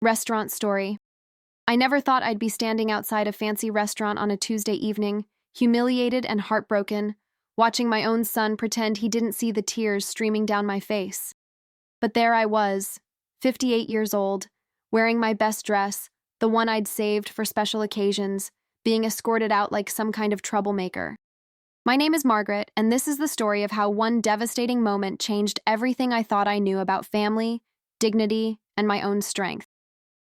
Restaurant story. I never thought I'd be standing outside a fancy restaurant on a Tuesday evening, humiliated and heartbroken, watching my own son pretend he didn't see the tears streaming down my face. But there I was, 58 years old, wearing my best dress, the one I'd saved for special occasions, being escorted out like some kind of troublemaker. My name is Margaret, and this is the story of how one devastating moment changed everything I thought I knew about family, dignity, and my own strength.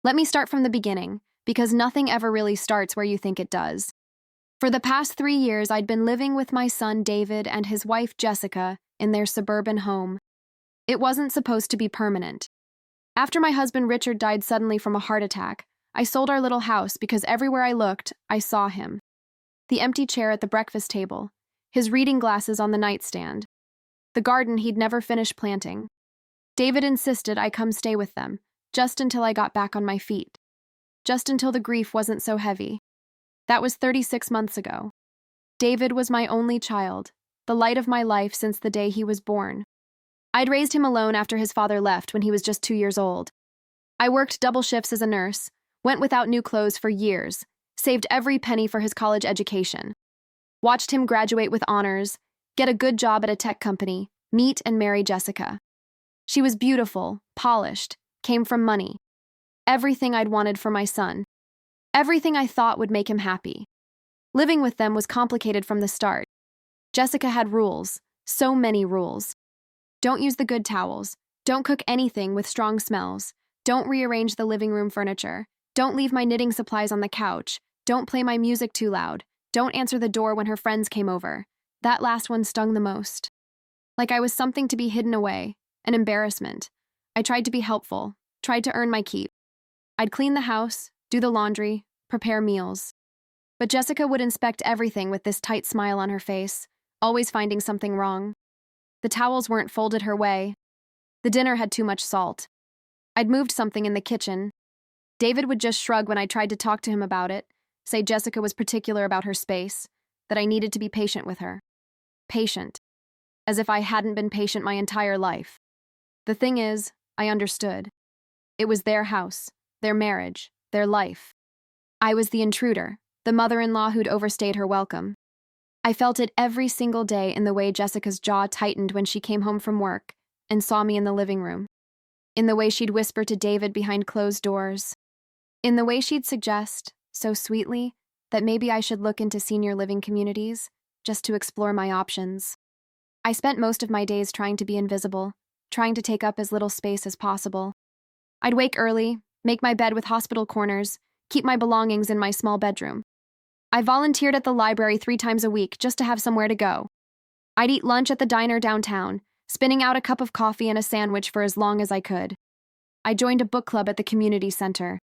Let me start from the beginning, because nothing ever really starts where you think it does. For the past 3 years, I'd been living with my son David and his wife Jessica in their suburban home. It wasn't supposed to be permanent. After my husband Richard died suddenly from a heart attack, I sold our little house because everywhere I looked, I saw him. The empty chair at the breakfast table, his reading glasses on the nightstand, the garden he'd never finished planting. David insisted I come stay with them, just until I got back on my feet. Just until the grief wasn't so heavy. That was 36 months ago. David was my only child, the light of my life since the day he was born. I'd raised him alone after his father left when he was just 2 years old. I worked double shifts as a nurse, went without new clothes for years, saved every penny for his college education. Watched him graduate with honors, get a good job at a tech company, meet and marry Jessica. She was beautiful, polished, came from money. Everything I'd wanted for my son. Everything I thought would make him happy. Living with them was complicated from the start. Jessica had rules, so many rules. Don't use the good towels. Don't cook anything with strong smells. Don't rearrange the living room furniture. Don't leave my knitting supplies on the couch. Don't play my music too loud. Don't answer the door when her friends came over. That last one stung the most. Like I was something to be hidden away, an embarrassment. I tried to be helpful, tried to earn my keep. I'd clean the house, do the laundry, prepare meals. But Jessica would inspect everything with this tight smile on her face, always finding something wrong. The towels weren't folded her way. The dinner had too much salt. I'd moved something in the kitchen. David would just shrug when I tried to talk to him about it, say Jessica was particular about her space, that I needed to be patient with her. Patient. As if I hadn't been patient my entire life. The thing is, I understood. It was their house, their marriage, their life. I was the intruder, the mother-in-law who'd overstayed her welcome. I felt it every single day in the way Jessica's jaw tightened when she came home from work and saw me in the living room. In the way she'd whisper to David behind closed doors. In the way she'd suggest, so sweetly, that maybe I should look into senior living communities, just to explore my options. I spent most of my days trying to be invisible, trying to take up as little space as possible. I'd wake early, make my bed with hospital corners, keep my belongings in my small bedroom. I volunteered at the library 3 times a week just to have somewhere to go. I'd eat lunch at the diner downtown, spinning out a cup of coffee and a sandwich for as long as I could. I joined a book club at the community center.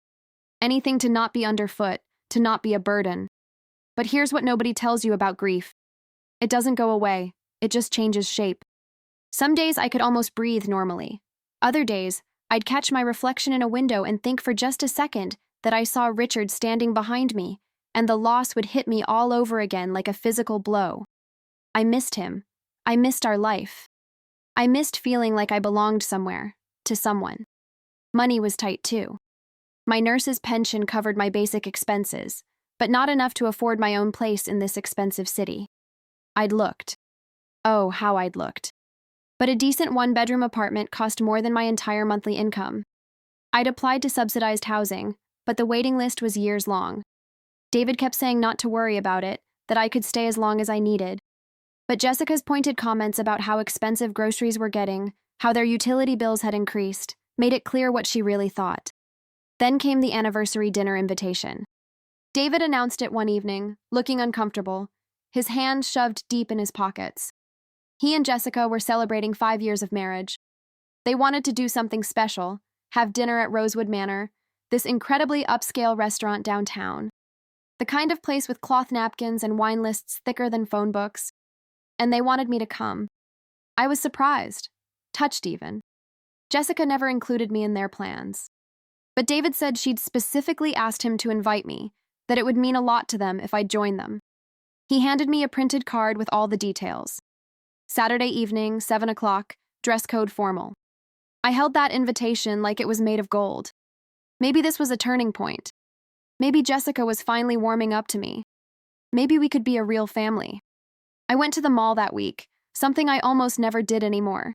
Anything to not be underfoot, to not be a burden. But here's what nobody tells you about grief. It doesn't go away, it just changes shape. Some days I could almost breathe normally. Other days, I'd catch my reflection in a window and think for just a second that I saw Richard standing behind me, and the loss would hit me all over again like a physical blow. I missed him. I missed our life. I missed feeling like I belonged somewhere, to someone. Money was tight too. My nurse's pension covered my basic expenses, but not enough to afford my own place in this expensive city. I'd looked. Oh, how I'd looked. But a decent 1-bedroom apartment cost more than my entire monthly income. I'd applied to subsidized housing, but the waiting list was years long. David kept saying not to worry about it, that I could stay as long as I needed. But Jessica's pointed comments about how expensive groceries were getting, how their utility bills had increased, made it clear what she really thought. Then came the anniversary dinner invitation. David announced it one evening, looking uncomfortable, his hands shoved deep in his pockets. He and Jessica were celebrating 5 years of marriage. They wanted to do something special, have dinner at Rosewood Manor, this incredibly upscale restaurant downtown. The kind of place with cloth napkins and wine lists thicker than phone books. And they wanted me to come. I was surprised, touched even. Jessica never included me in their plans. But David said she'd specifically asked him to invite me, that it would mean a lot to them if I'd join them. He handed me a printed card with all the details. Saturday evening, 7 o'clock, dress code formal. I held that invitation like it was made of gold. Maybe this was a turning point. Maybe Jessica was finally warming up to me. Maybe we could be a real family. I went to the mall that week, something I almost never did anymore.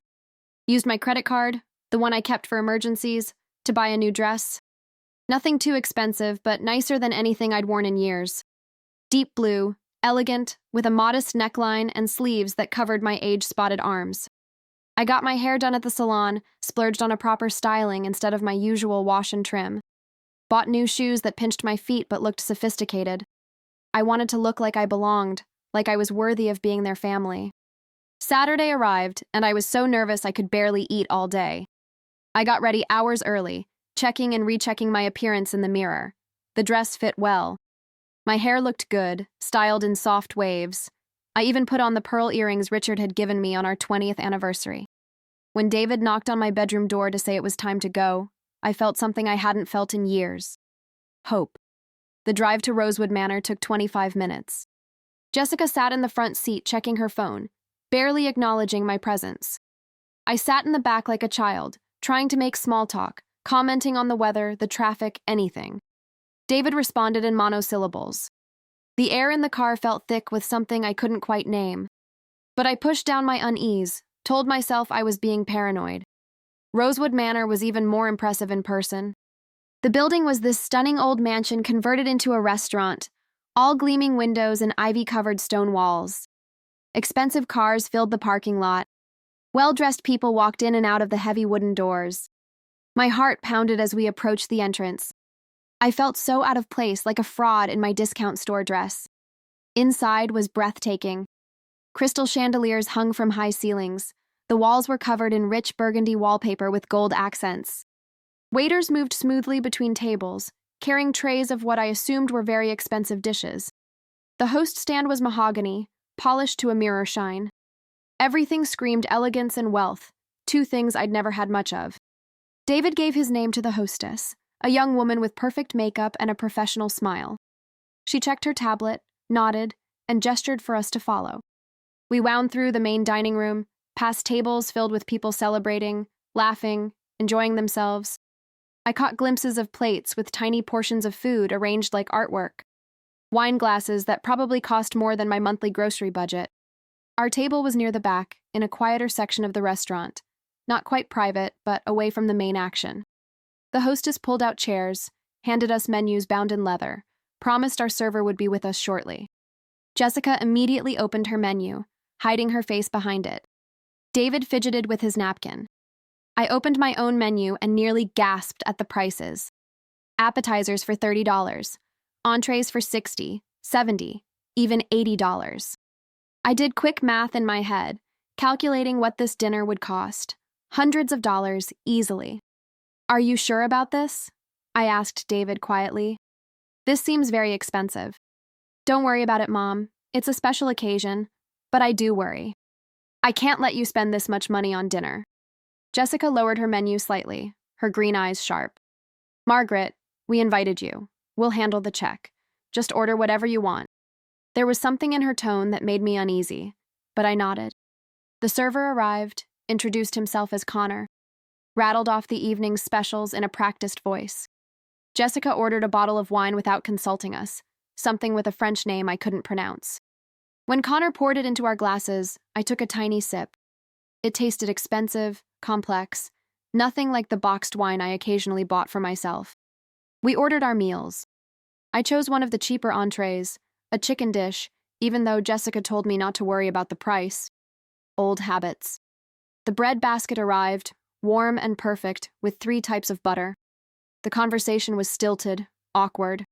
Used my credit card, the one I kept for emergencies, to buy a new dress. Nothing too expensive, but nicer than anything I'd worn in years. Deep blue, elegant, with a modest neckline and sleeves that covered my age-spotted arms. I got my hair done at the salon, splurged on a proper styling instead of my usual wash and trim. Bought new shoes that pinched my feet but looked sophisticated. I wanted to look like I belonged, like I was worthy of being their family. Saturday arrived, and I was so nervous I could barely eat all day. I got ready hours early, checking and rechecking my appearance in the mirror. The dress fit well. My hair looked good, styled in soft waves. I even put on the pearl earrings Richard had given me on our 20th anniversary. When David knocked on my bedroom door to say it was time to go, I felt something I hadn't felt in years. Hope. The drive to Rosewood Manor took 25 minutes. Jessica sat in the front seat checking her phone, barely acknowledging my presence. I sat in the back like a child, trying to make small talk, commenting on the weather, the traffic, anything. David responded in monosyllables. The air in the car felt thick with something I couldn't quite name. But I pushed down my unease, told myself I was being paranoid. Rosewood Manor was even more impressive in person. The building was this stunning old mansion converted into a restaurant, all gleaming windows and ivy-covered stone walls. Expensive cars filled the parking lot. Well-dressed people walked in and out of the heavy wooden doors. My heart pounded as we approached the entrance. I felt so out of place, like a fraud in my discount store dress. Inside was breathtaking. Crystal chandeliers hung from high ceilings. The walls were covered in rich burgundy wallpaper with gold accents. Waiters moved smoothly between tables, carrying trays of what I assumed were very expensive dishes. The host stand was mahogany, polished to a mirror shine. Everything screamed elegance and wealth, two things I'd never had much of. David gave his name to the hostess, a young woman with perfect makeup and a professional smile. She checked her tablet, nodded, and gestured for us to follow. We wound through the main dining room, past tables filled with people celebrating, laughing, enjoying themselves. I caught glimpses of plates with tiny portions of food arranged like artwork. Wine glasses that probably cost more than my monthly grocery budget. Our table was near the back, in a quieter section of the restaurant. Not quite private, but away from the main action. The hostess pulled out chairs, handed us menus bound in leather, promised our server would be with us shortly. Jessica immediately opened her menu, hiding her face behind it. David fidgeted with his napkin. I opened my own menu and nearly gasped at the prices. Appetizers for $30, entrees for $60, $70, even $80. I did quick math in my head, calculating what this dinner would cost. Hundreds of dollars, easily. "Are you sure about this?" I asked David quietly. "This seems very expensive." "Don't worry about it, Mom. It's a special occasion, but I do worry. I can't let you spend this much money on dinner." Jessica lowered her menu slightly, her green eyes sharp. "Margaret, we invited you. We'll handle the check. Just order whatever you want." There was something in her tone that made me uneasy, but I nodded. The server arrived, introduced himself as Connor, rattled off the evening's specials in a practiced voice. Jessica ordered a bottle of wine without consulting us, something with a French name I couldn't pronounce. When Connor poured it into our glasses, I took a tiny sip. It tasted expensive, complex, nothing like the boxed wine I occasionally bought for myself. We ordered our meals. I chose one of the cheaper entrees, a chicken dish, even though Jessica told me not to worry about the price. Old habits. The bread basket arrived, warm and perfect, with 3 types of butter. The conversation was stilted, awkward.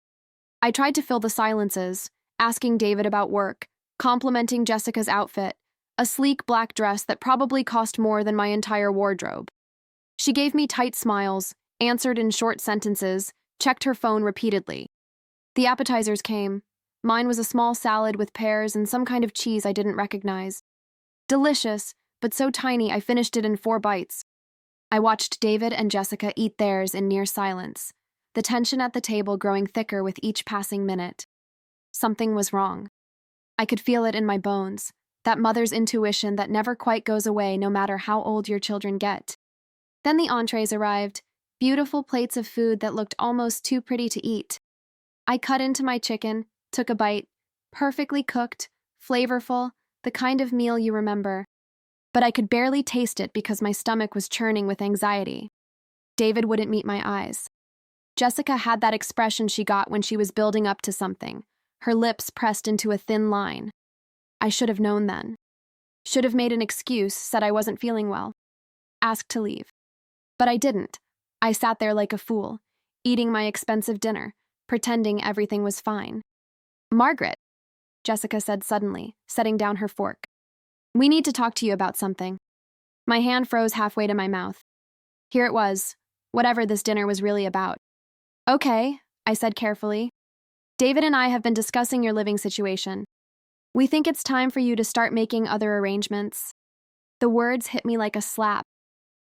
I tried to fill the silences, asking David about work, complimenting Jessica's outfit, a sleek black dress that probably cost more than my entire wardrobe. She gave me tight smiles, answered in short sentences, checked her phone repeatedly. The appetizers came. Mine was a small salad with pears and some kind of cheese I didn't recognize. Delicious, but so tiny I finished it in 4 bites. I watched David and Jessica eat theirs in near silence, the tension at the table growing thicker with each passing minute. Something was wrong. I could feel it in my bones, that mother's intuition that never quite goes away no matter how old your children get. Then the entrees arrived, beautiful plates of food that looked almost too pretty to eat. I cut into my chicken, took a bite, perfectly cooked, flavorful, the kind of meal you remember. But I could barely taste it because my stomach was churning with anxiety. David wouldn't meet my eyes. Jessica had that expression she got when she was building up to something, her lips pressed into a thin line. I should have known then. Should have made an excuse, said I wasn't feeling well. Asked to leave. But I didn't. I sat there like a fool, eating my expensive dinner, pretending everything was fine. Margaret, Jessica said suddenly, setting down her fork. We need to talk to you about something. My hand froze halfway to my mouth. Here it was, whatever this dinner was really about. Okay, I said carefully. David and I have been discussing your living situation. We think it's time for you to start making other arrangements. The words hit me like a slap.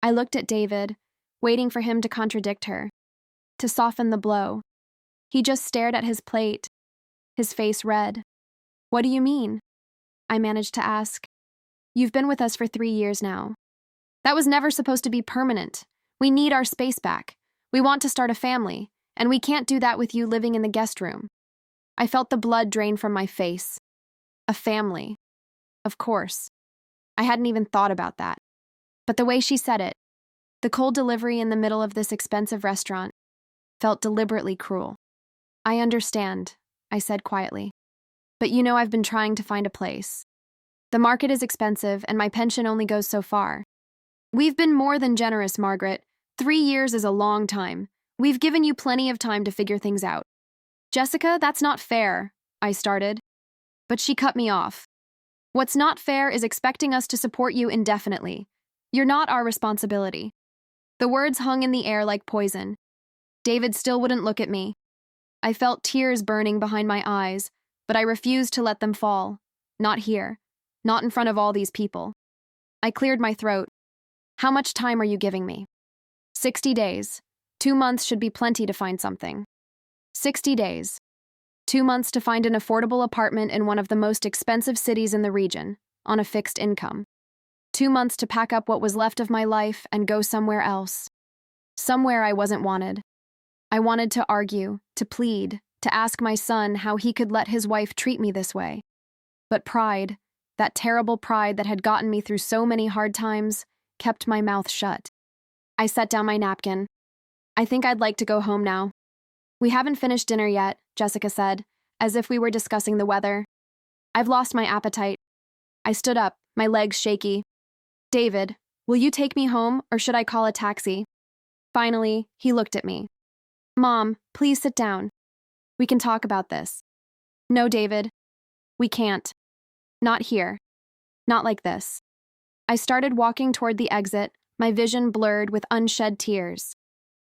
I looked at David, waiting for him to contradict her, to soften the blow. He just stared at his plate, his face red. What do you mean? I managed to ask. You've been with us for 3 years now. That was never supposed to be permanent. We need our space back. We want to start a family, and we can't do that with you living in the guest room. I felt the blood drain from my face. A family. Of course. I hadn't even thought about that. But the way she said it, the cold delivery in the middle of this expensive restaurant, felt deliberately cruel. I understand, I said quietly. But you know I've been trying to find a place. The market is expensive, and my pension only goes so far. We've been more than generous, Margaret. 3 years is a long time. We've given you plenty of time to figure things out. Jessica, that's not fair, I started. But she cut me off. What's not fair is expecting us to support you indefinitely. You're not our responsibility. The words hung in the air like poison. David still wouldn't look at me. I felt tears burning behind my eyes, but I refused to let them fall. Not here. Not in front of all these people. I cleared my throat. How much time are you giving me? 60 days. 2 months should be plenty to find something. 60 days. 2 months to find an affordable apartment in one of the most expensive cities in the region, on a fixed income. 2 months to pack up what was left of my life and go somewhere else. Somewhere I wasn't wanted. I wanted to argue, to plead, to ask my son how he could let his wife treat me this way. But pride, that terrible pride that had gotten me through so many hard times, kept my mouth shut. I set down my napkin. I think I'd like to go home now. We haven't finished dinner yet, Jessica said, as if we were discussing the weather. I've lost my appetite. I stood up, my legs shaky. David, will you take me home, or should I call a taxi? Finally, he looked at me. Mom, please sit down. We can talk about this. No, David. We can't. Not here. Not like this. I started walking toward the exit, my vision blurred with unshed tears.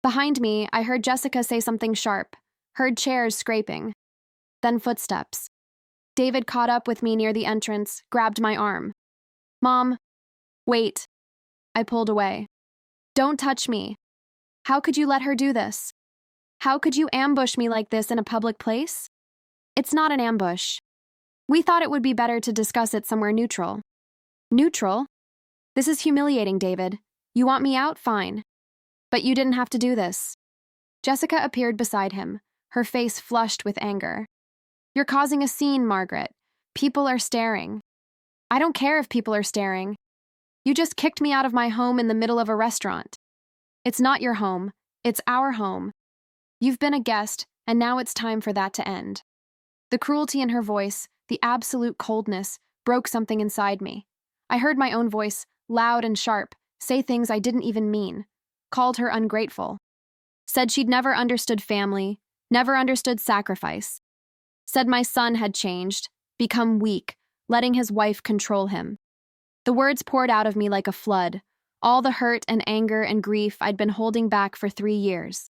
Behind me, I heard Jessica say something sharp, heard chairs scraping. Then footsteps. David caught up with me near the entrance, grabbed my arm. Mom, wait. I pulled away. Don't touch me. How could you let her do this? How could you ambush me like this in a public place? It's not an ambush. We thought it would be better to discuss it somewhere neutral. Neutral? This is humiliating, David. You want me out? Fine. But you didn't have to do this. Jessica appeared beside him, her face flushed with anger. You're causing a scene, Margaret. People are staring. I don't care if people are staring. You just kicked me out of my home in the middle of a restaurant. It's not your home. It's our home. You've been a guest, and now it's time for that to end. The cruelty in her voice, the absolute coldness, broke something inside me. I heard my own voice, loud and sharp, say things I didn't even mean. Called her ungrateful. Said she'd never understood family, never understood sacrifice. Said my son had changed, become weak, letting his wife control him. The words poured out of me like a flood, all the hurt and anger and grief I'd been holding back for 3 years.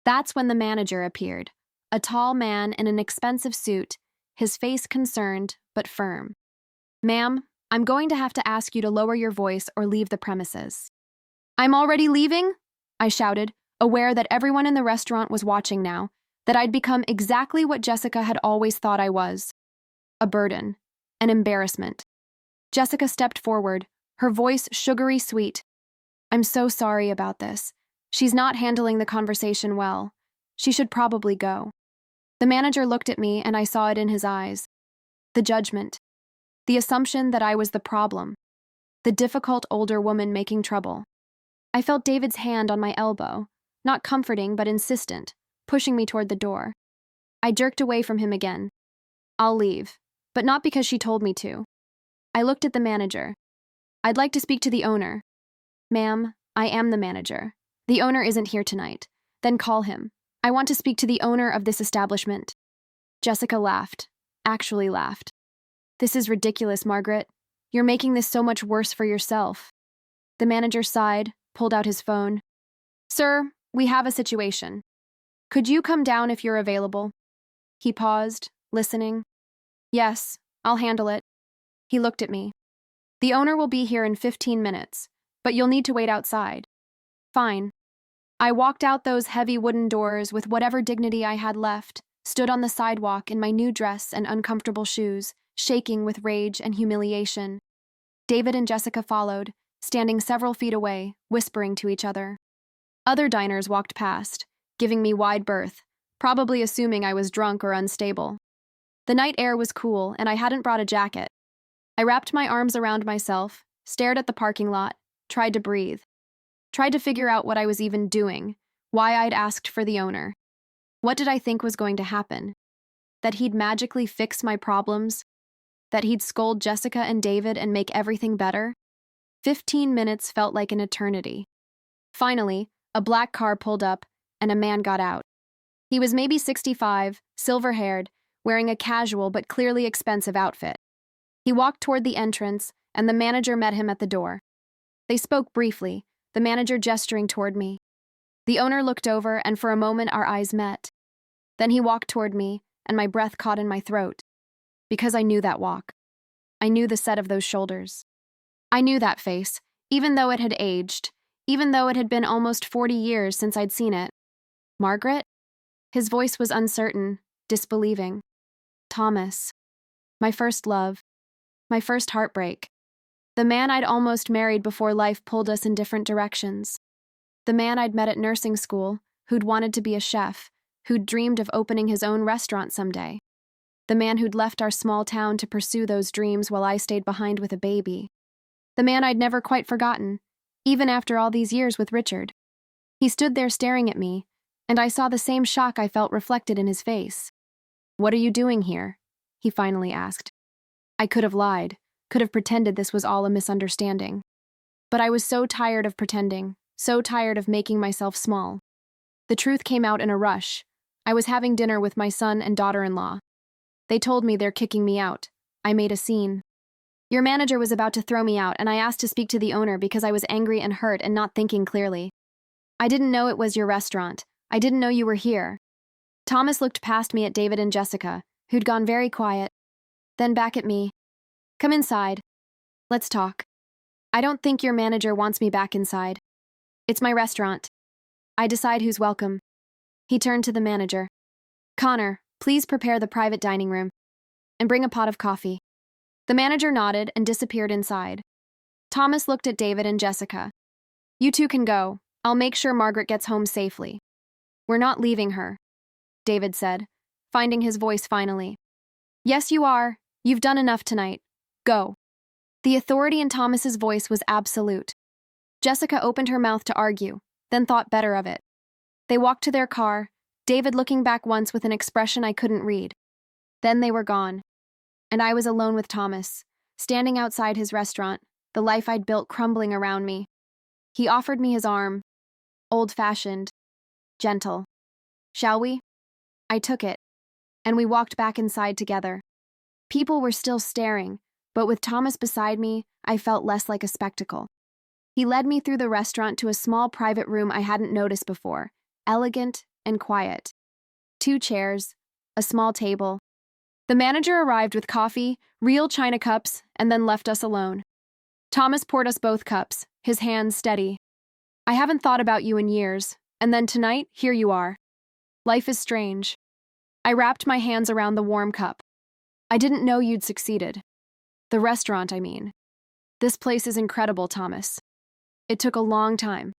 That's when the manager appeared, a tall man in an expensive suit, his face concerned but firm. Ma'am, I'm going to have to ask you to lower your voice or leave the premises. I'm already leaving? I shouted, aware that everyone in the restaurant was watching now, that I'd become exactly what Jessica had always thought I was. A burden, an embarrassment. Jessica stepped forward, her voice sugary sweet. I'm so sorry about this. She's not handling the conversation well. She should probably go. The manager looked at me and I saw it in his eyes. The judgment. The assumption that I was the problem. The difficult older woman making trouble. I felt David's hand on my elbow, not comforting but insistent, pushing me toward the door. I jerked away from him again. I'll leave, but not because she told me to. I looked at the manager. I'd like to speak to the owner. Ma'am, I am the manager. The owner isn't here tonight. Then call him. I want to speak to the owner of this establishment. Jessica laughed. Actually laughed. This is ridiculous, Margaret. You're making this so much worse for yourself. The manager sighed, pulled out his phone. Sir, we have a situation. Could you come down if you're available? He paused, listening. Yes, I'll handle it. He looked at me. The owner will be here in 15 minutes, but you'll need to wait outside. Fine. I walked out those heavy wooden doors with whatever dignity I had left, stood on the sidewalk in my new dress and uncomfortable shoes, shaking with rage and humiliation. David and Jessica followed, standing several feet away, whispering to each other. Other diners walked past, giving me wide berth, probably assuming I was drunk or unstable. The night air was cool, and I hadn't brought a jacket. I wrapped my arms around myself, stared at the parking lot, tried to breathe. Tried to figure out what I was even doing, why I'd asked for the owner. What did I think was going to happen? That he'd magically fix my problems? That he'd scold Jessica and David and make everything better? 15 minutes felt like an eternity. Finally, a black car pulled up, and a man got out. He was maybe 65, silver-haired, wearing a casual but clearly expensive outfit. He walked toward the entrance, and the manager met him at the door. They spoke briefly, the manager gesturing toward me. The owner looked over, and for a moment our eyes met. Then he walked toward me, and my breath caught in my throat. Because I knew that walk. I knew the set of those shoulders. I knew that face, even though it had aged, even though it had been almost 40 years since I'd seen it. Margaret? His voice was uncertain, disbelieving. Thomas. My first love. My first heartbreak. The man I'd almost married before life pulled us in different directions. The man I'd met at nursing school, who'd wanted to be a chef, who'd dreamed of opening his own restaurant someday. The man who'd left our small town to pursue those dreams while I stayed behind with a baby. The man I'd never quite forgotten, even after all these years with Richard. He stood there staring at me, and I saw the same shock I felt reflected in his face. "What are you doing here?" he finally asked. I could have lied. Could have pretended this was all a misunderstanding. But I was so tired of pretending, so tired of making myself small. The truth came out in a rush. I was having dinner with my son and daughter-in-law. They told me they're kicking me out. I made a scene. Your manager was about to throw me out, and I asked to speak to the owner because I was angry and hurt and not thinking clearly. I didn't know it was your restaurant. I didn't know you were here. Thomas looked past me at David and Jessica, who'd gone very quiet. Then back at me. Come inside. Let's talk. I don't think your manager wants me back inside. It's my restaurant. I decide who's welcome. He turned to the manager. Connor, please prepare the private dining room. And bring a pot of coffee. The manager nodded and disappeared inside. Thomas looked at David and Jessica. You two can go. I'll make sure Margaret gets home safely. We're not leaving her, David said, finding his voice finally. Yes, you are. You've done enough tonight. Go. The authority in Thomas's voice was absolute. Jessica opened her mouth to argue, then thought better of it. They walked to their car, David looking back once with an expression I couldn't read. Then they were gone. And I was alone with Thomas, standing outside his restaurant, the life I'd built crumbling around me. He offered me his arm. Old-fashioned. Gentle. Shall we? I took it, and we walked back inside together. People were still staring, but with Thomas beside me, I felt less like a spectacle. He led me through the restaurant to a small private room I hadn't noticed before, elegant and quiet. 2 chairs, a small table. The manager arrived with coffee, real china cups, and then left us alone. Thomas poured us both cups, his hands steady. I haven't thought about you in years, and then tonight, here you are. Life is strange. I wrapped my hands around the warm cup. I didn't know you'd succeeded. The restaurant, I mean. This place is incredible, Thomas. It took a long time.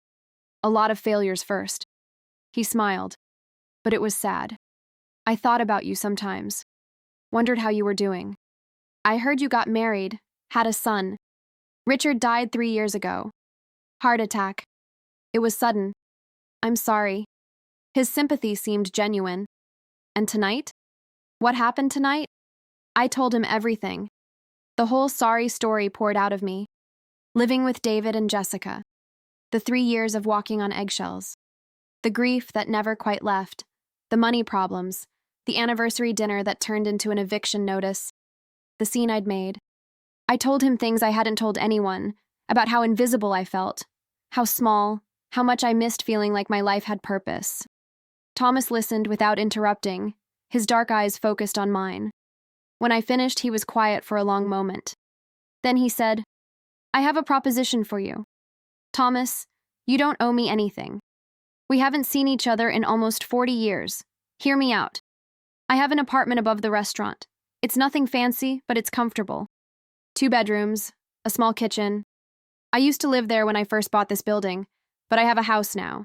A lot of failures first. He smiled, but it was sad. I thought about you sometimes. Wondered how you were doing. I heard you got married, had a son. Richard died 3 years ago. Heart attack. It was sudden. I'm sorry. His sympathy seemed genuine. And tonight? What happened tonight? I told him everything. The whole sorry story poured out of me. Living with David and Jessica. The 3 years of walking on eggshells. The grief that never quite left. The money problems. The anniversary dinner that turned into an eviction notice. The scene I'd made. I told him things I hadn't told anyone, about how invisible I felt, how small, how much I missed feeling like my life had purpose. Thomas listened without interrupting, his dark eyes focused on mine. When I finished, he was quiet for a long moment. Then he said, I have a proposition for you. Thomas, you don't owe me anything. We haven't seen each other in almost 40 years. Hear me out. I have an apartment above the restaurant. It's nothing fancy, but it's comfortable. 2 bedrooms, a small kitchen. I used to live there when I first bought this building, but I have a house now.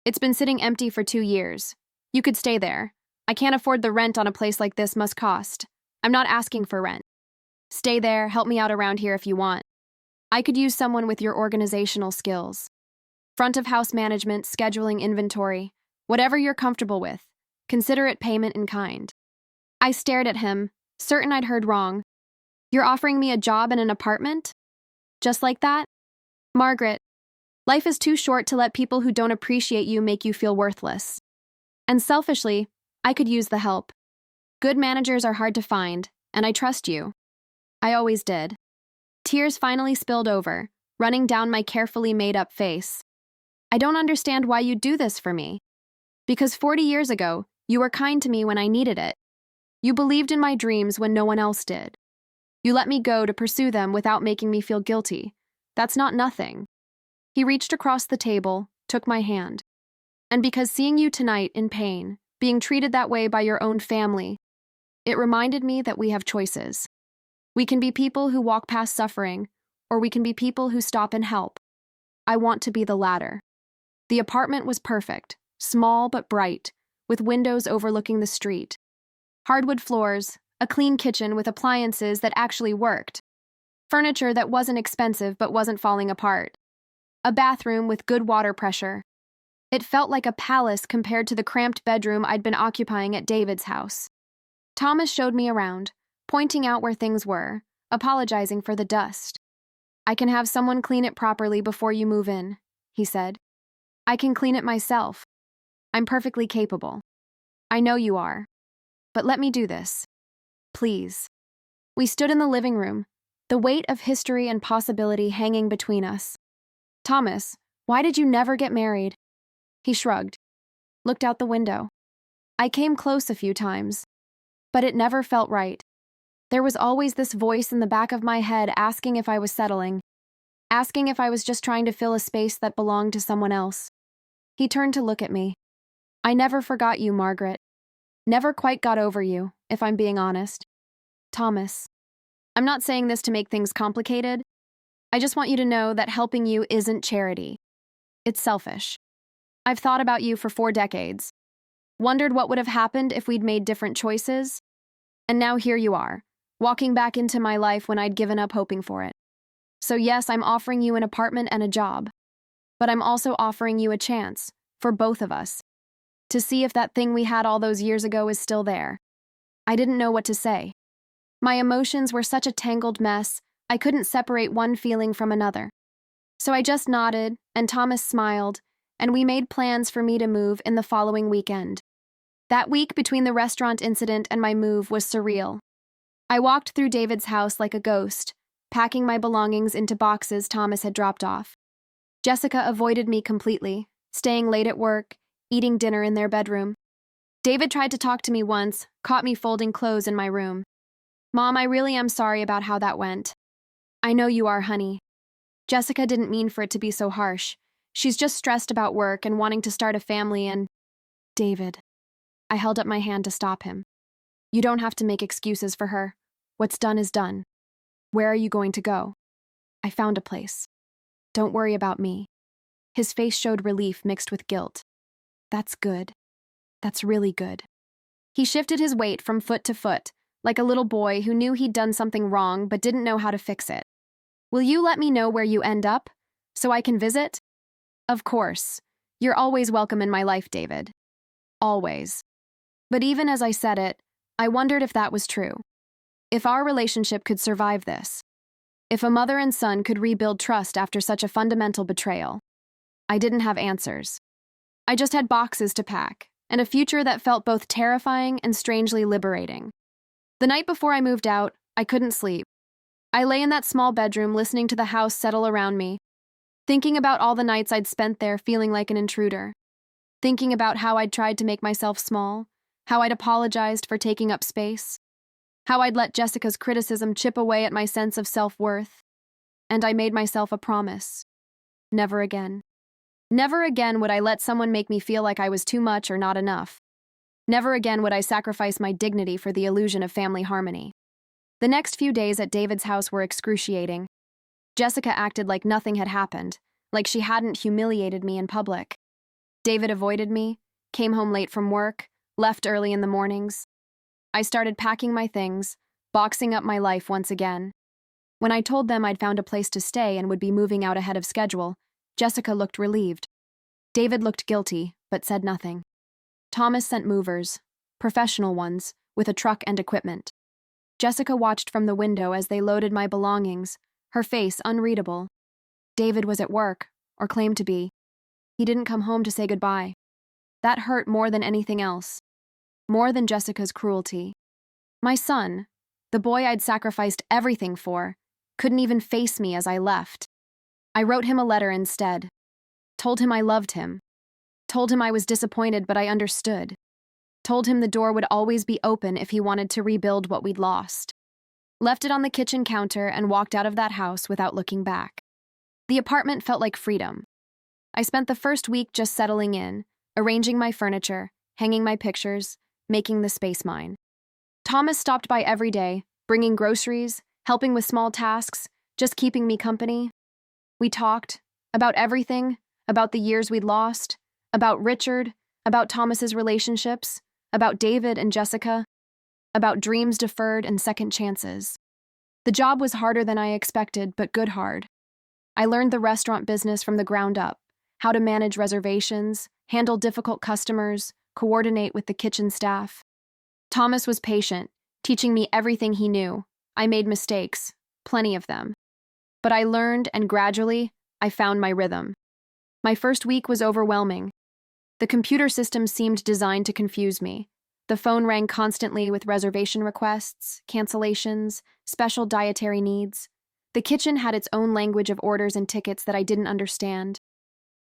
It's been sitting empty for 2 years. You could stay there. I can't afford the rent on a place like this must cost. I'm not asking for rent. Stay there, help me out around here if you want. I could use someone with your organizational skills. Front of house management, scheduling inventory, whatever you're comfortable with. Consider it payment in kind. I stared at him, certain I'd heard wrong. You're offering me a job and an apartment? Just like that? Margaret, life is too short to let people who don't appreciate you make you feel worthless. And selfishly, I could use the help. Good managers are hard to find, and I trust you. I always did. Tears finally spilled over, running down my carefully made-up face. I don't understand why you do this for me. Because 40 years ago, you were kind to me when I needed it. You believed in my dreams when no one else did. You let me go to pursue them without making me feel guilty. That's not nothing. He reached across the table, took my hand. And because seeing you tonight in pain, being treated that way by your own family, it reminded me that we have choices. We can be people who walk past suffering, or we can be people who stop and help. I want to be the latter. The apartment was perfect, small but bright, with windows overlooking the street. Hardwood floors, a clean kitchen with appliances that actually worked. Furniture that wasn't expensive but wasn't falling apart. A bathroom with good water pressure. It felt like a palace compared to the cramped bedroom I'd been occupying at David's house. Thomas showed me around, pointing out where things were, apologizing for the dust. I can have someone clean it properly before you move in, he said. I can clean it myself. I'm perfectly capable. I know you are. But let me do this. Please. We stood in the living room, the weight of history and possibility hanging between us. Thomas, why did you never get married? He shrugged, looked out the window. I came close a few times, but it never felt right. There was always this voice in the back of my head asking if I was settling, asking if I was just trying to fill a space that belonged to someone else. He turned to look at me. I never forgot you, Margaret. Never quite got over you, if I'm being honest. Thomas, I'm not saying this to make things complicated. I just want you to know that helping you isn't charity. It's selfish. I've thought about you for 4 decades. Wondered what would have happened if we'd made different choices. And now here you are, walking back into my life when I'd given up hoping for it. So yes, I'm offering you an apartment and a job. But I'm also offering you a chance, for both of us, to see if that thing we had all those years ago is still there. I didn't know what to say. My emotions were such a tangled mess, I couldn't separate one feeling from another. So I just nodded, and Thomas smiled, and we made plans for me to move in the following weekend. That week between the restaurant incident and my move was surreal. I walked through David's house like a ghost, packing my belongings into boxes Thomas had dropped off. Jessica avoided me completely, staying late at work, eating dinner in their bedroom. David tried to talk to me once, caught me folding clothes in my room. Mom, I really am sorry about how that went. I know you are, honey. Jessica didn't mean for it to be so harsh. She's just stressed about work and wanting to start a family and… David. I held up my hand to stop him. You don't have to make excuses for her. What's done is done. Where are you going to go? I found a place. Don't worry about me. His face showed relief mixed with guilt. That's good. That's really good. He shifted his weight from foot to foot, like a little boy who knew he'd done something wrong but didn't know how to fix it. Will you let me know where you end up, so I can visit? Of course. You're always welcome in my life, David. Always. But even as I said it, I wondered if that was true. If our relationship could survive this. If a mother and son could rebuild trust after such a fundamental betrayal. I didn't have answers. I just had boxes to pack, and a future that felt both terrifying and strangely liberating. The night before I moved out, I couldn't sleep. I lay in that small bedroom listening to the house settle around me, thinking about all the nights I'd spent there feeling like an intruder, thinking about how I'd tried to make myself small, how I'd apologized for taking up space, how I'd let Jessica's criticism chip away at my sense of self-worth. And I made myself a promise. Never again. Never again would I let someone make me feel like I was too much or not enough. Never again would I sacrifice my dignity for the illusion of family harmony. The next few days at David's house were excruciating. Jessica acted like nothing had happened, like she hadn't humiliated me in public. David avoided me, came home late from work, left early in the mornings. I started packing my things, boxing up my life once again. When I told them I'd found a place to stay and would be moving out ahead of schedule, Jessica looked relieved. David looked guilty, but said nothing. Thomas sent movers, professional ones, with a truck and equipment. Jessica watched from the window as they loaded my belongings, her face unreadable. David was at work, or claimed to be. He didn't come home to say goodbye. That hurt more than anything else. More than Jessica's cruelty. My son, the boy I'd sacrificed everything for, couldn't even face me as I left. I wrote him a letter instead. Told him I loved him. Told him I was disappointed, but I understood. Told him the door would always be open if he wanted to rebuild what we'd lost. Left it on the kitchen counter and walked out of that house without looking back. The apartment felt like freedom. I spent the first week just settling in, arranging my furniture, hanging my pictures, making the space mine. Thomas stopped by every day, bringing groceries, helping with small tasks, just keeping me company. We talked about everything, about the years we'd lost, about Richard, about Thomas's relationships, about David and Jessica, about dreams deferred and second chances. The job was harder than I expected, but good hard. I learned the restaurant business from the ground up, how to manage reservations, handle difficult customers, coordinate with the kitchen staff. Thomas was patient, teaching me everything he knew. I made mistakes, plenty of them. But I learned, and gradually, I found my rhythm. My first week was overwhelming. The computer system seemed designed to confuse me. The phone rang constantly with reservation requests, cancellations, special dietary needs. The kitchen had its own language of orders and tickets that I didn't understand.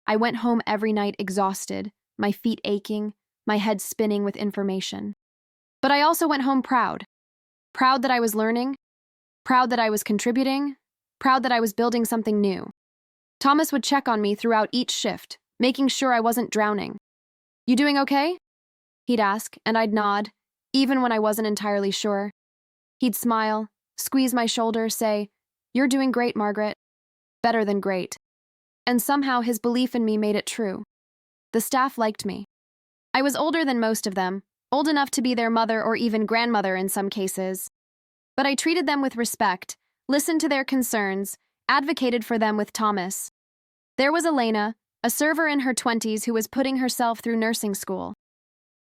I went home every night exhausted, my feet aching, my head spinning with information. But I also went home proud. Proud that I was learning, proud that I was contributing, proud that I was building something new. Thomas would check on me throughout each shift, making sure I wasn't drowning. "You doing okay?" He'd ask, and I'd nod, even when I wasn't entirely sure. He'd smile, squeeze my shoulder, say, "You're doing great, Margaret." Better than great. And somehow his belief in me made it true. The staff liked me. I was older than most of them, old enough to be their mother or even grandmother in some cases. But I treated them with respect, listened to their concerns, advocated for them with Thomas. There was Elena, a server in her 20s who was putting herself through nursing school.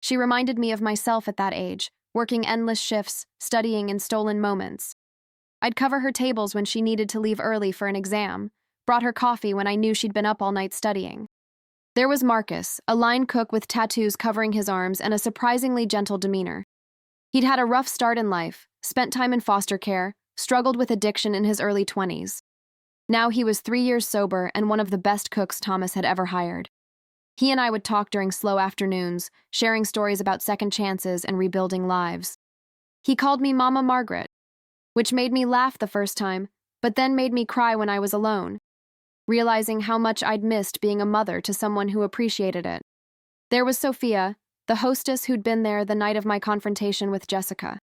She reminded me of myself at that age, working endless shifts, studying in stolen moments. I'd cover her tables when she needed to leave early for an exam, brought her coffee when I knew she'd been up all night studying. There was Marcus, a line cook with tattoos covering his arms and a surprisingly gentle demeanor. He'd had a rough start in life, spent time in foster care, struggled with addiction in his early 20s. Now he was 3 years sober and one of the best cooks Thomas had ever hired. He and I would talk during slow afternoons, sharing stories about second chances and rebuilding lives. He called me Mama Margaret, which made me laugh the first time, but then made me cry when I was alone, realizing how much I'd missed being a mother to someone who appreciated it. There was Sophia, the hostess who'd been there the night of my confrontation with Jessica.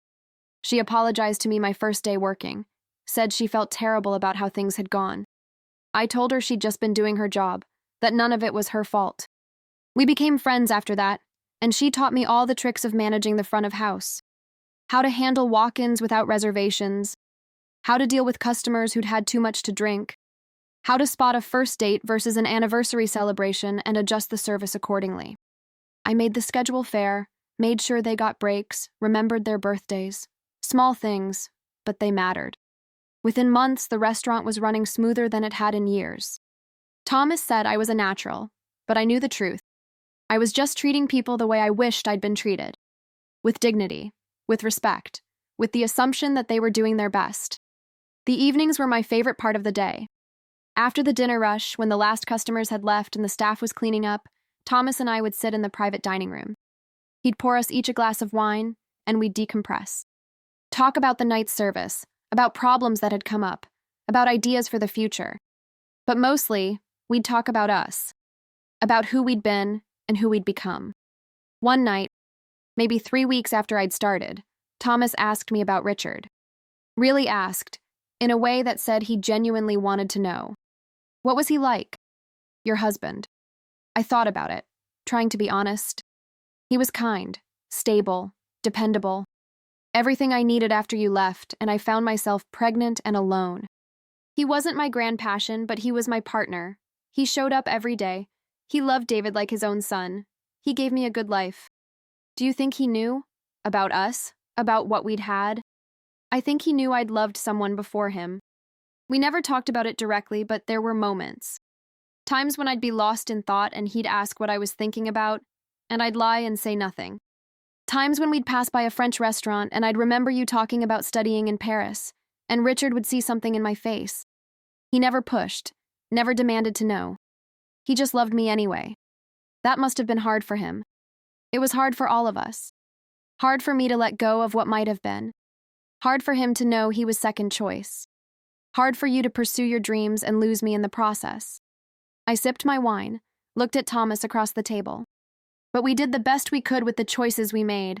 She apologized to me my first day working, said she felt terrible about how things had gone. I told her she'd just been doing her job, that none of it was her fault. We became friends after that, and she taught me all the tricks of managing the front of house. How to handle walk-ins without reservations, how to deal with customers who'd had too much to drink, how to spot a first date versus an anniversary celebration and adjust the service accordingly. I made the schedule fair, made sure they got breaks, remembered their birthdays. Small things, but they mattered. Within months, the restaurant was running smoother than it had in years. Thomas said I was a natural, but I knew the truth. I was just treating people the way I wished I'd been treated. With dignity, with respect, with the assumption that they were doing their best. The evenings were my favorite part of the day. After the dinner rush, when the last customers had left and the staff was cleaning up, Thomas and I would sit in the private dining room. He'd pour us each a glass of wine, and we'd decompress. Talk about the night's service, about problems that had come up, about ideas for the future. But mostly, we'd talk about us, about who we'd been and who we'd become. One night, maybe 3 weeks after I'd started, Thomas asked me about Richard. Really asked, in a way that said he genuinely wanted to know. What was he like? Your husband. I thought about it, trying to be honest. He was kind, stable, dependable. Everything I needed after you left, and I found myself pregnant and alone. He wasn't my grand passion, but he was my partner. He showed up every day. He loved David like his own son. He gave me a good life. Do you think he knew? About us? About what we'd had? I think he knew I'd loved someone before him. We never talked about it directly, but there were moments. Times when I'd be lost in thought and he'd ask what I was thinking about, and I'd lie and say nothing. Times when we'd pass by a French restaurant and I'd remember you talking about studying in Paris, and Richard would see something in my face. He never pushed, never demanded to know. He just loved me anyway. That must have been hard for him. It was hard for all of us. Hard for me to let go of what might have been. Hard for him to know he was second choice. Hard for you to pursue your dreams and lose me in the process. I sipped my wine, looked at Thomas across the table. But we did the best we could with the choices we made.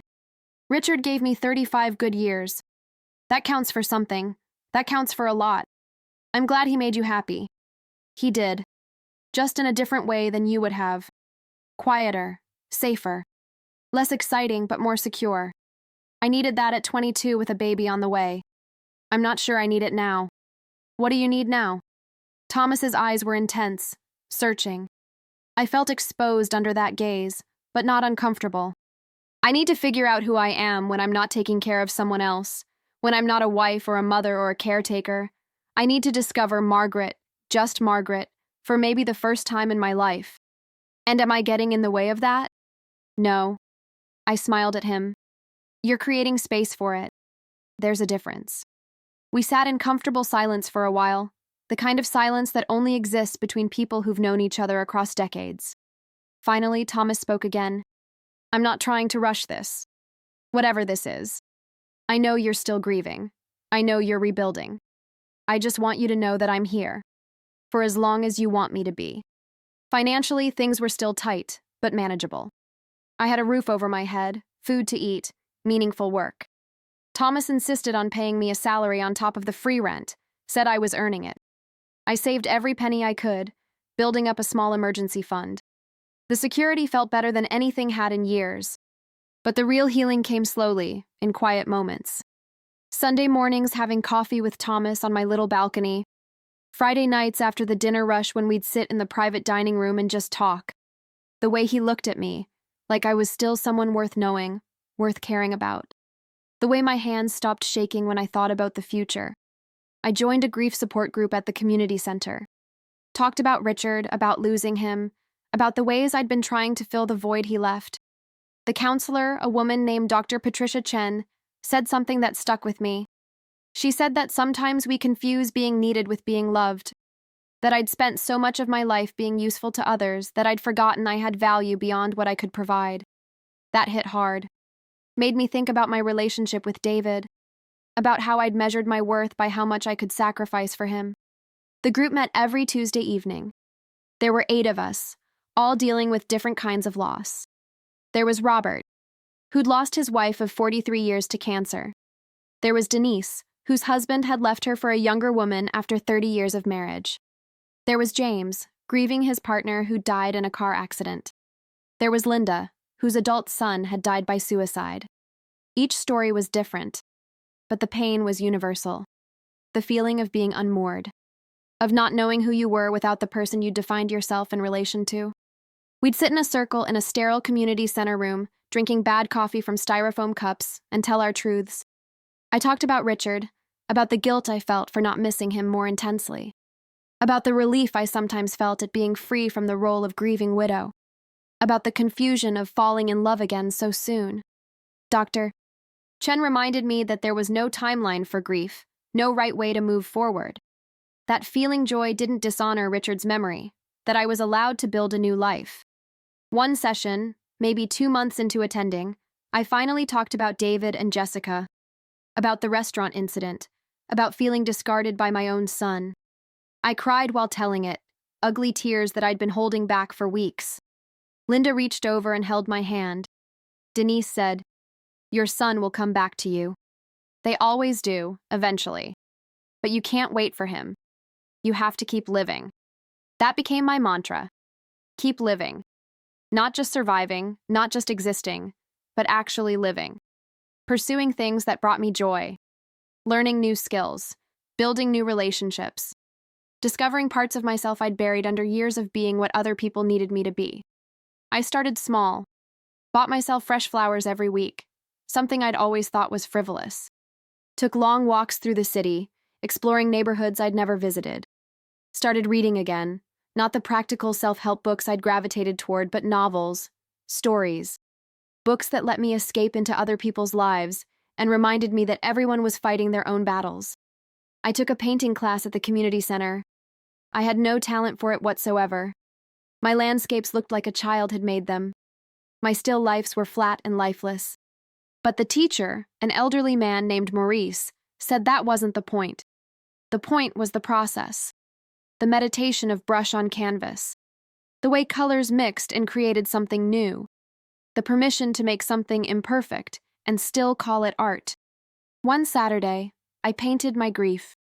Richard gave me 35 good years. That counts for something. That counts for a lot. I'm glad he made you happy. He did. Just in a different way than you would have. Quieter, safer. Less exciting, but more secure. I needed that at 22 with a baby on the way. I'm not sure I need it now. What do you need now? Thomas's eyes were intense, searching. I felt exposed under that gaze, but not uncomfortable. I need to figure out who I am when I'm not taking care of someone else, when I'm not a wife or a mother or a caretaker. I need to discover Margaret, just Margaret, for maybe the first time in my life. And am I getting in the way of that? No. I smiled at him. You're creating space for it. There's a difference. We sat in comfortable silence for a while, the kind of silence that only exists between people who've known each other across decades. Finally, Thomas spoke again. I'm not trying to rush this. Whatever this is. I know you're still grieving. I know you're rebuilding. I just want you to know that I'm here. For as long as you want me to be. Financially, things were still tight, but manageable. I had a roof over my head, food to eat, meaningful work. Thomas insisted on paying me a salary on top of the free rent, said I was earning it. I saved every penny I could, building up a small emergency fund. The security felt better than anything had in years. But the real healing came slowly, in quiet moments. Sunday mornings having coffee with Thomas on my little balcony. Friday nights after the dinner rush when we'd sit in the private dining room and just talk. The way he looked at me, like I was still someone worth knowing, worth caring about. The way my hands stopped shaking when I thought about the future. I joined a grief support group at the community center. Talked about Richard, about losing him, about the ways I'd been trying to fill the void he left. The counselor, a woman named Dr. Patricia Chen, said something that stuck with me. She said that sometimes we confuse being needed with being loved. That I'd spent so much of my life being useful to others that I'd forgotten I had value beyond what I could provide. That hit hard. Made me think about my relationship with David, about how I'd measured my worth by how much I could sacrifice for him. The group met every Tuesday evening. There were 8 of us, all dealing with different kinds of loss. There was Robert, who'd lost his wife of 43 years to cancer. There was Denise, whose husband had left her for a younger woman after 30 years of marriage. There was James, grieving his partner who died in a car accident. There was Linda, whose adult son had died by suicide. Each story was different, but the pain was universal. The feeling of being unmoored, of not knowing who you were without the person you defined yourself in relation to. We'd sit in a circle in a sterile community center room, drinking bad coffee from styrofoam cups, and tell our truths. I talked about Richard, about the guilt I felt for not missing him more intensely, about the relief I sometimes felt at being free from the role of grieving widow, about the confusion of falling in love again so soon. Dr. Chen reminded me that there was no timeline for grief, no right way to move forward. That feeling joy didn't dishonor Richard's memory, that I was allowed to build a new life. One session, maybe 2 months into attending, I finally talked about David and Jessica, about the restaurant incident, about feeling discarded by my own son. I cried while telling it, ugly tears that I'd been holding back for weeks. Linda reached over and held my hand. Denise said, "Your son will come back to you. They always do, eventually. But you can't wait for him. You have to keep living." That became my mantra. Keep living. Not just surviving, not just existing, but actually living. Pursuing things that brought me joy. Learning new skills. Building new relationships. Discovering parts of myself I'd buried under years of being what other people needed me to be. I started small. Bought myself fresh flowers every week, something I'd always thought was frivolous. Took long walks through the city, exploring neighborhoods I'd never visited. Started reading again, not the practical self-help books I'd gravitated toward, but novels, stories. Books that let me escape into other people's lives and reminded me that everyone was fighting their own battles. I took a painting class at the community center. I had no talent for it whatsoever. My landscapes looked like a child had made them. My still lifes were flat and lifeless. But the teacher, an elderly man named Maurice, said that wasn't the point. The point was the process. The meditation of brush on canvas. The way colors mixed and created something new. The permission to make something imperfect and still call it art. One Saturday, I painted my grief.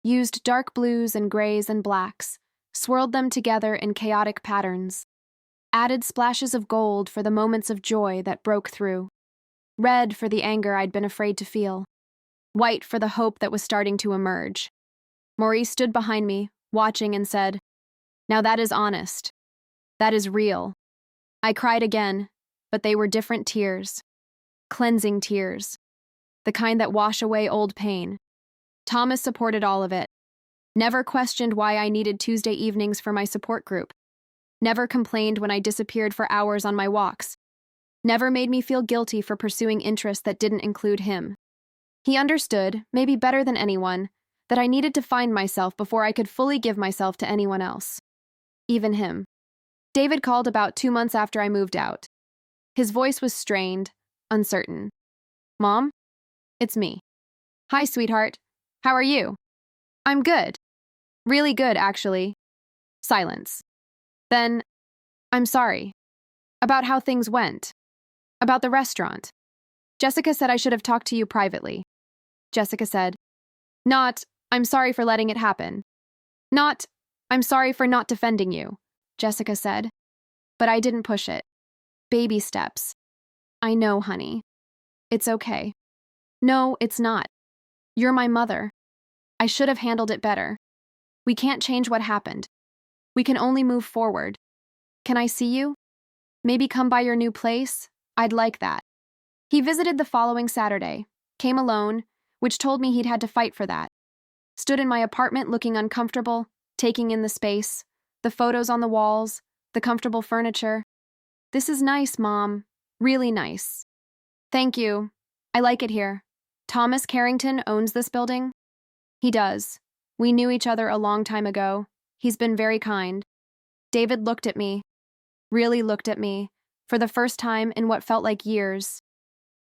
Used dark blues and grays and blacks, swirled them together in chaotic patterns. Added splashes of gold for the moments of joy that broke through. Red for the anger I'd been afraid to feel. White for the hope that was starting to emerge. Maurice stood behind me, watching, and said, "Now that is honest. That is real." I cried again, but they were different tears. Cleansing tears. The kind that wash away old pain. Thomas supported all of it. Never questioned why I needed Tuesday evenings for my support group. Never complained when I disappeared for hours on my walks. Never made me feel guilty for pursuing interests that didn't include him. He understood, maybe better than anyone, that I needed to find myself before I could fully give myself to anyone else. Even him. David called about 2 months after I moved out. His voice was strained, uncertain. "Mom? It's me." "Hi, sweetheart. How are you?" "I'm good. Really good, actually." Silence. Then, "I'm sorry. About how things went. About the restaurant. Jessica said I should have talked to you privately." Jessica said, "Not, I'm sorry for letting it happen. Not, I'm sorry for not defending you," Jessica said. But I didn't push it. Baby steps. "I know, honey. It's okay." "No, it's not. You're my mother. I should have handled it better. We can't change what happened. We can only move forward. Can I see you? Maybe come by your new place? I'd like that." He visited the following Saturday, came alone, which told me he'd had to fight for that. Stood in my apartment looking uncomfortable, taking in the space, the photos on the walls, the comfortable furniture. "This is nice, Mom. Really nice." "Thank you. I like it here. Thomas Carrington owns this building?" "He does. We knew each other a long time ago. He's been very kind." David looked at me. Really looked at me, for the first time in what felt like years.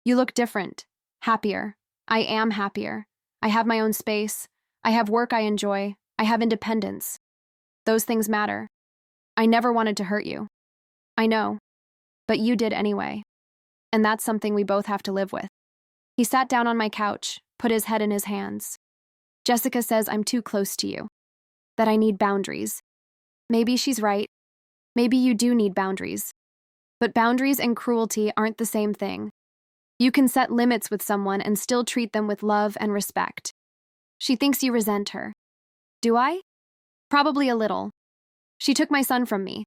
"You look different. Happier. I am happier. I have my own space. I have work I enjoy. I have independence. Those things matter. I never wanted to hurt you. I know. But you did anyway. And that's something we both have to live with." He sat down on my couch, put his head in his hands. "Jessica says I'm too close to you. That I need boundaries. Maybe she's right. Maybe you do need boundaries. But boundaries and cruelty aren't the same thing. You can set limits with someone and still treat them with love and respect. She thinks you resent her. Do I? Probably a little. She took my son from me.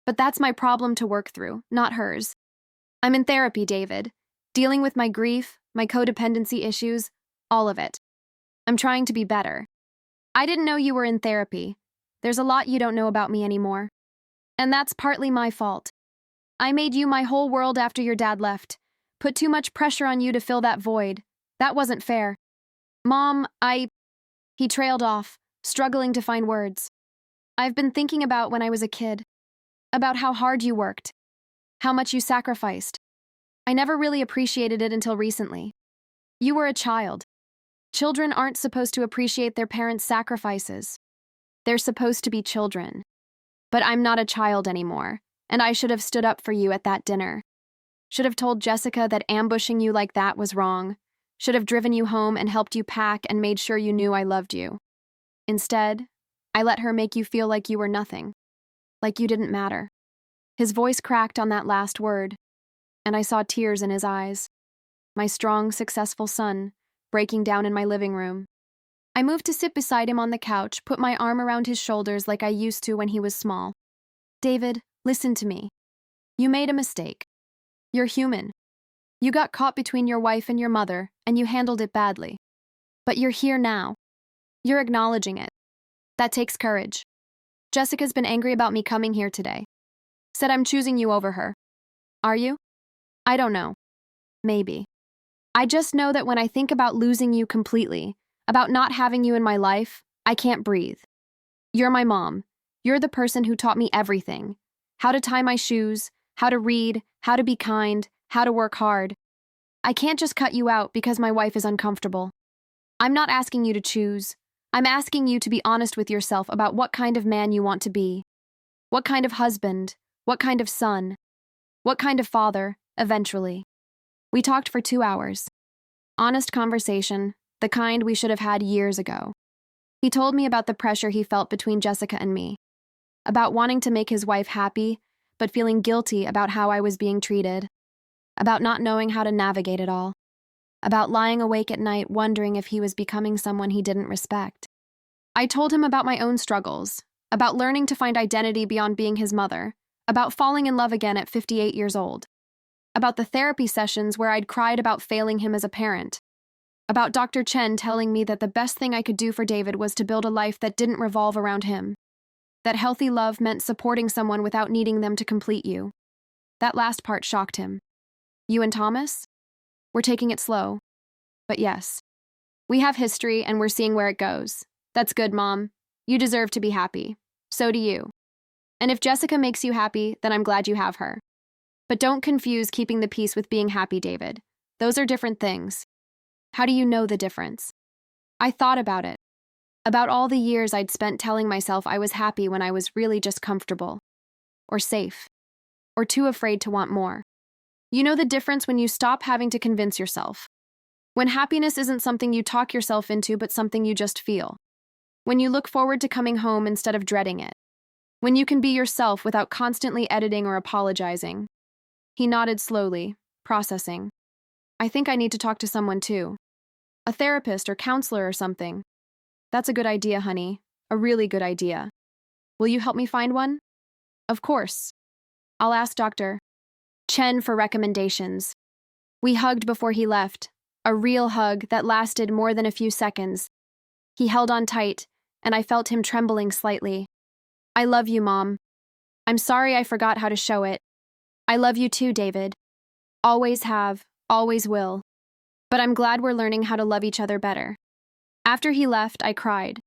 But that's my problem to work through, not hers. I'm in therapy, David. Dealing with my grief, my codependency issues, all of it. I'm trying to be better. I didn't know you were in therapy. There's a lot you don't know about me anymore. And that's partly my fault. I made you my whole world after your dad left. Put too much pressure on you to fill that void. That wasn't fair. Mom, He trailed off, struggling to find words. I've been thinking about when I was a kid. About how hard you worked. How much you sacrificed. I never really appreciated it until recently. You were a child. Children aren't supposed to appreciate their parents' sacrifices. They're supposed to be children. But I'm not a child anymore, and I should have stood up for you at that dinner. Should have told Jessica that ambushing you like that was wrong. Should have driven you home and helped you pack and made sure you knew I loved you. Instead, I let her make you feel like you were nothing. Like you didn't matter. His voice cracked on that last word, and I saw tears in his eyes. My strong, successful son, breaking down in my living room. I moved to sit beside him on the couch, put my arm around his shoulders like I used to when he was small. David, listen to me. You made a mistake. You're human. You got caught between your wife and your mother, and you handled it badly. But you're here now. You're acknowledging it. That takes courage. Jessica's been angry about me coming here today. Said I'm choosing you over her. Are you? I don't know. Maybe. I just know that when I think about losing you completely, about not having you in my life, I can't breathe. You're my mom. You're the person who taught me everything. How to tie my shoes, how to read, how to be kind, how to work hard. I can't just cut you out because my wife is uncomfortable. I'm not asking you to choose. I'm asking you to be honest with yourself about what kind of man you want to be. What kind of husband, what kind of son, what kind of father, eventually. We talked for 2 hours. Honest conversation, the kind we should have had years ago. He told me about the pressure he felt between Jessica and me, about wanting to make his wife happy, but feeling guilty about how I was being treated, about not knowing how to navigate it all, about lying awake at night wondering if he was becoming someone he didn't respect. I told him about my own struggles, about learning to find identity beyond being his mother, about falling in love again at 58 years old, about the therapy sessions where I'd cried about failing him as a parent, about Dr. Chen telling me that the best thing I could do for David was to build a life that didn't revolve around him, that healthy love meant supporting someone without needing them to complete you. That last part shocked him. You and Thomas? We're taking it slow. But yes, we have history and we're seeing where it goes. That's good, Mom. You deserve to be happy. So do you. And if Jessica makes you happy, then I'm glad you have her. But don't confuse keeping the peace with being happy, David. Those are different things. How do you know the difference? I thought about it. About all the years I'd spent telling myself I was happy when I was really just comfortable. Or safe. Or too afraid to want more. You know the difference when you stop having to convince yourself. When happiness isn't something you talk yourself into but something you just feel. When you look forward to coming home instead of dreading it. When you can be yourself without constantly editing or apologizing. He nodded slowly, processing. I think I need to talk to someone too. A therapist or counselor or something. That's a good idea, honey. A really good idea. Will you help me find one? Of course. I'll ask Dr. Chen for recommendations. We hugged before he left. A real hug that lasted more than a few seconds. He held on tight, and I felt him trembling slightly. I love you, Mom. I'm sorry I forgot how to show it. I love you too, David. Always have, always will. But I'm glad we're learning how to love each other better. After he left, I cried.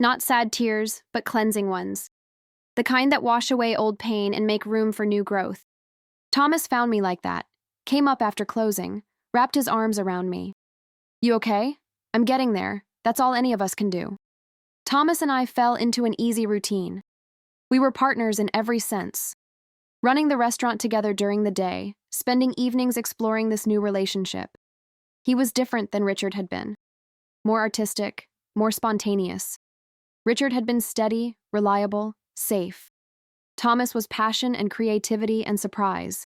Not sad tears, but cleansing ones. The kind that wash away old pain and make room for new growth. Thomas found me like that, came up after closing, wrapped his arms around me. You okay? I'm getting there. That's all any of us can do. Thomas and I fell into an easy routine. We were partners in every sense. Running the restaurant together during the day, spending evenings exploring this new relationship. He was different than Richard had been. More artistic, more spontaneous. Richard had been steady, reliable, safe. Thomas was passion and creativity and surprise.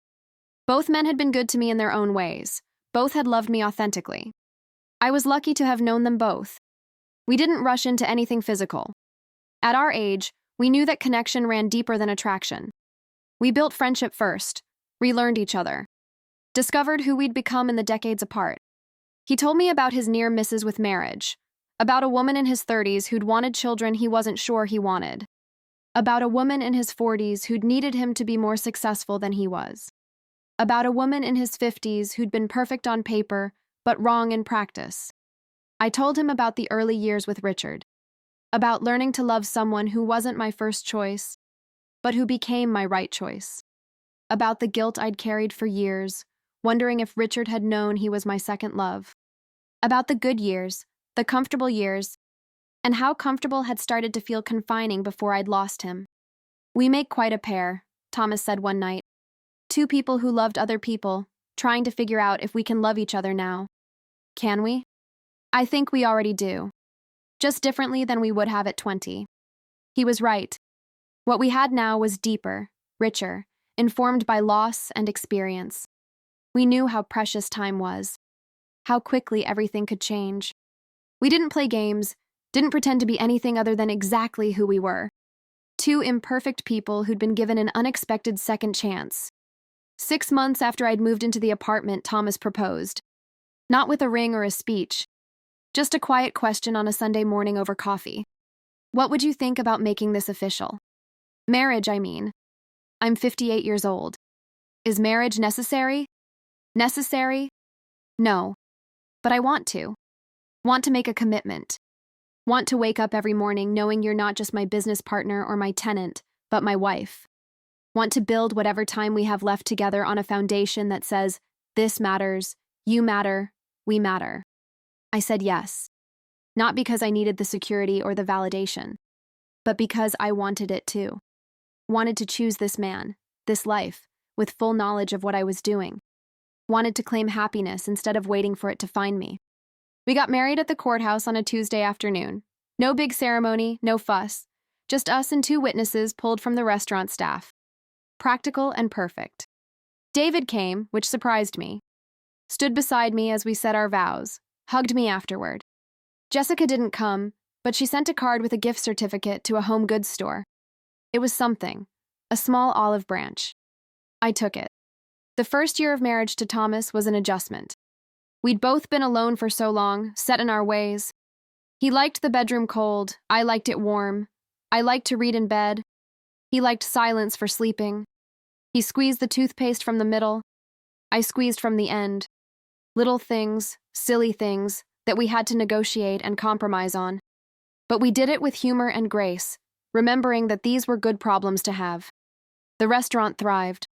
Both men had been good to me in their own ways. Both had loved me authentically. I was lucky to have known them both. We didn't rush into anything physical. At our age, we knew that connection ran deeper than attraction. We built friendship first, relearned each other, discovered who we'd become in the decades apart. He told me about his near misses with marriage, about a woman in his 30s who'd wanted children he wasn't sure he wanted, about a woman in his 40s who'd needed him to be more successful than he was, about a woman in his 50s who'd been perfect on paper but wrong in practice. I told him about the early years with Richard, about learning to love someone who wasn't my first choice, but who became my right choice, about the guilt I'd carried for years, wondering if Richard had known he was my second love, about the good years, the comfortable years, and how comfortable had started to feel confining before I'd lost him. "We make quite a pair," Thomas said one night. "Two people who loved other people, trying to figure out if we can love each other now. Can we? I think we already do. Just differently than we would have at 20. He was right. What we had now was deeper, richer, informed by loss and experience. We knew how precious time was, how quickly everything could change. We didn't play games, didn't pretend to be anything other than exactly who we were. Two imperfect people who'd been given an unexpected second chance. 6 months after I'd moved into the apartment, Thomas proposed. Not with a ring or a speech, just a quiet question on a Sunday morning over coffee. "What would you think about making this official? Marriage, I mean. I'm 58 years old. Is marriage necessary? Necessary? No. But I want to. Want to make a commitment. Want to wake up every morning knowing you're not just my business partner or my tenant, but my wife. Want to build whatever time we have left together on a foundation that says, this matters, you matter, we matter." I said yes. Not because I needed the security or the validation, but because I wanted it too. Wanted to choose this man, this life, with full knowledge of what I was doing. Wanted to claim happiness instead of waiting for it to find me. We got married at the courthouse on a Tuesday afternoon. No big ceremony, no fuss. Just us and 2 witnesses pulled from the restaurant staff. Practical and perfect. David came, which surprised me. Stood beside me as we said our vows. Hugged me afterward. Jessica didn't come, but she sent a card with a gift certificate to a home goods store. It was something. A small olive branch. I took it. The first year of marriage to Thomas was an adjustment. We'd both been alone for so long, set in our ways. He liked the bedroom cold, I liked it warm. I liked to read in bed. He liked silence for sleeping. He squeezed the toothpaste from the middle. I squeezed from the end. Little things, silly things, that we had to negotiate and compromise on. But we did it with humor and grace, remembering that these were good problems to have. The restaurant thrived.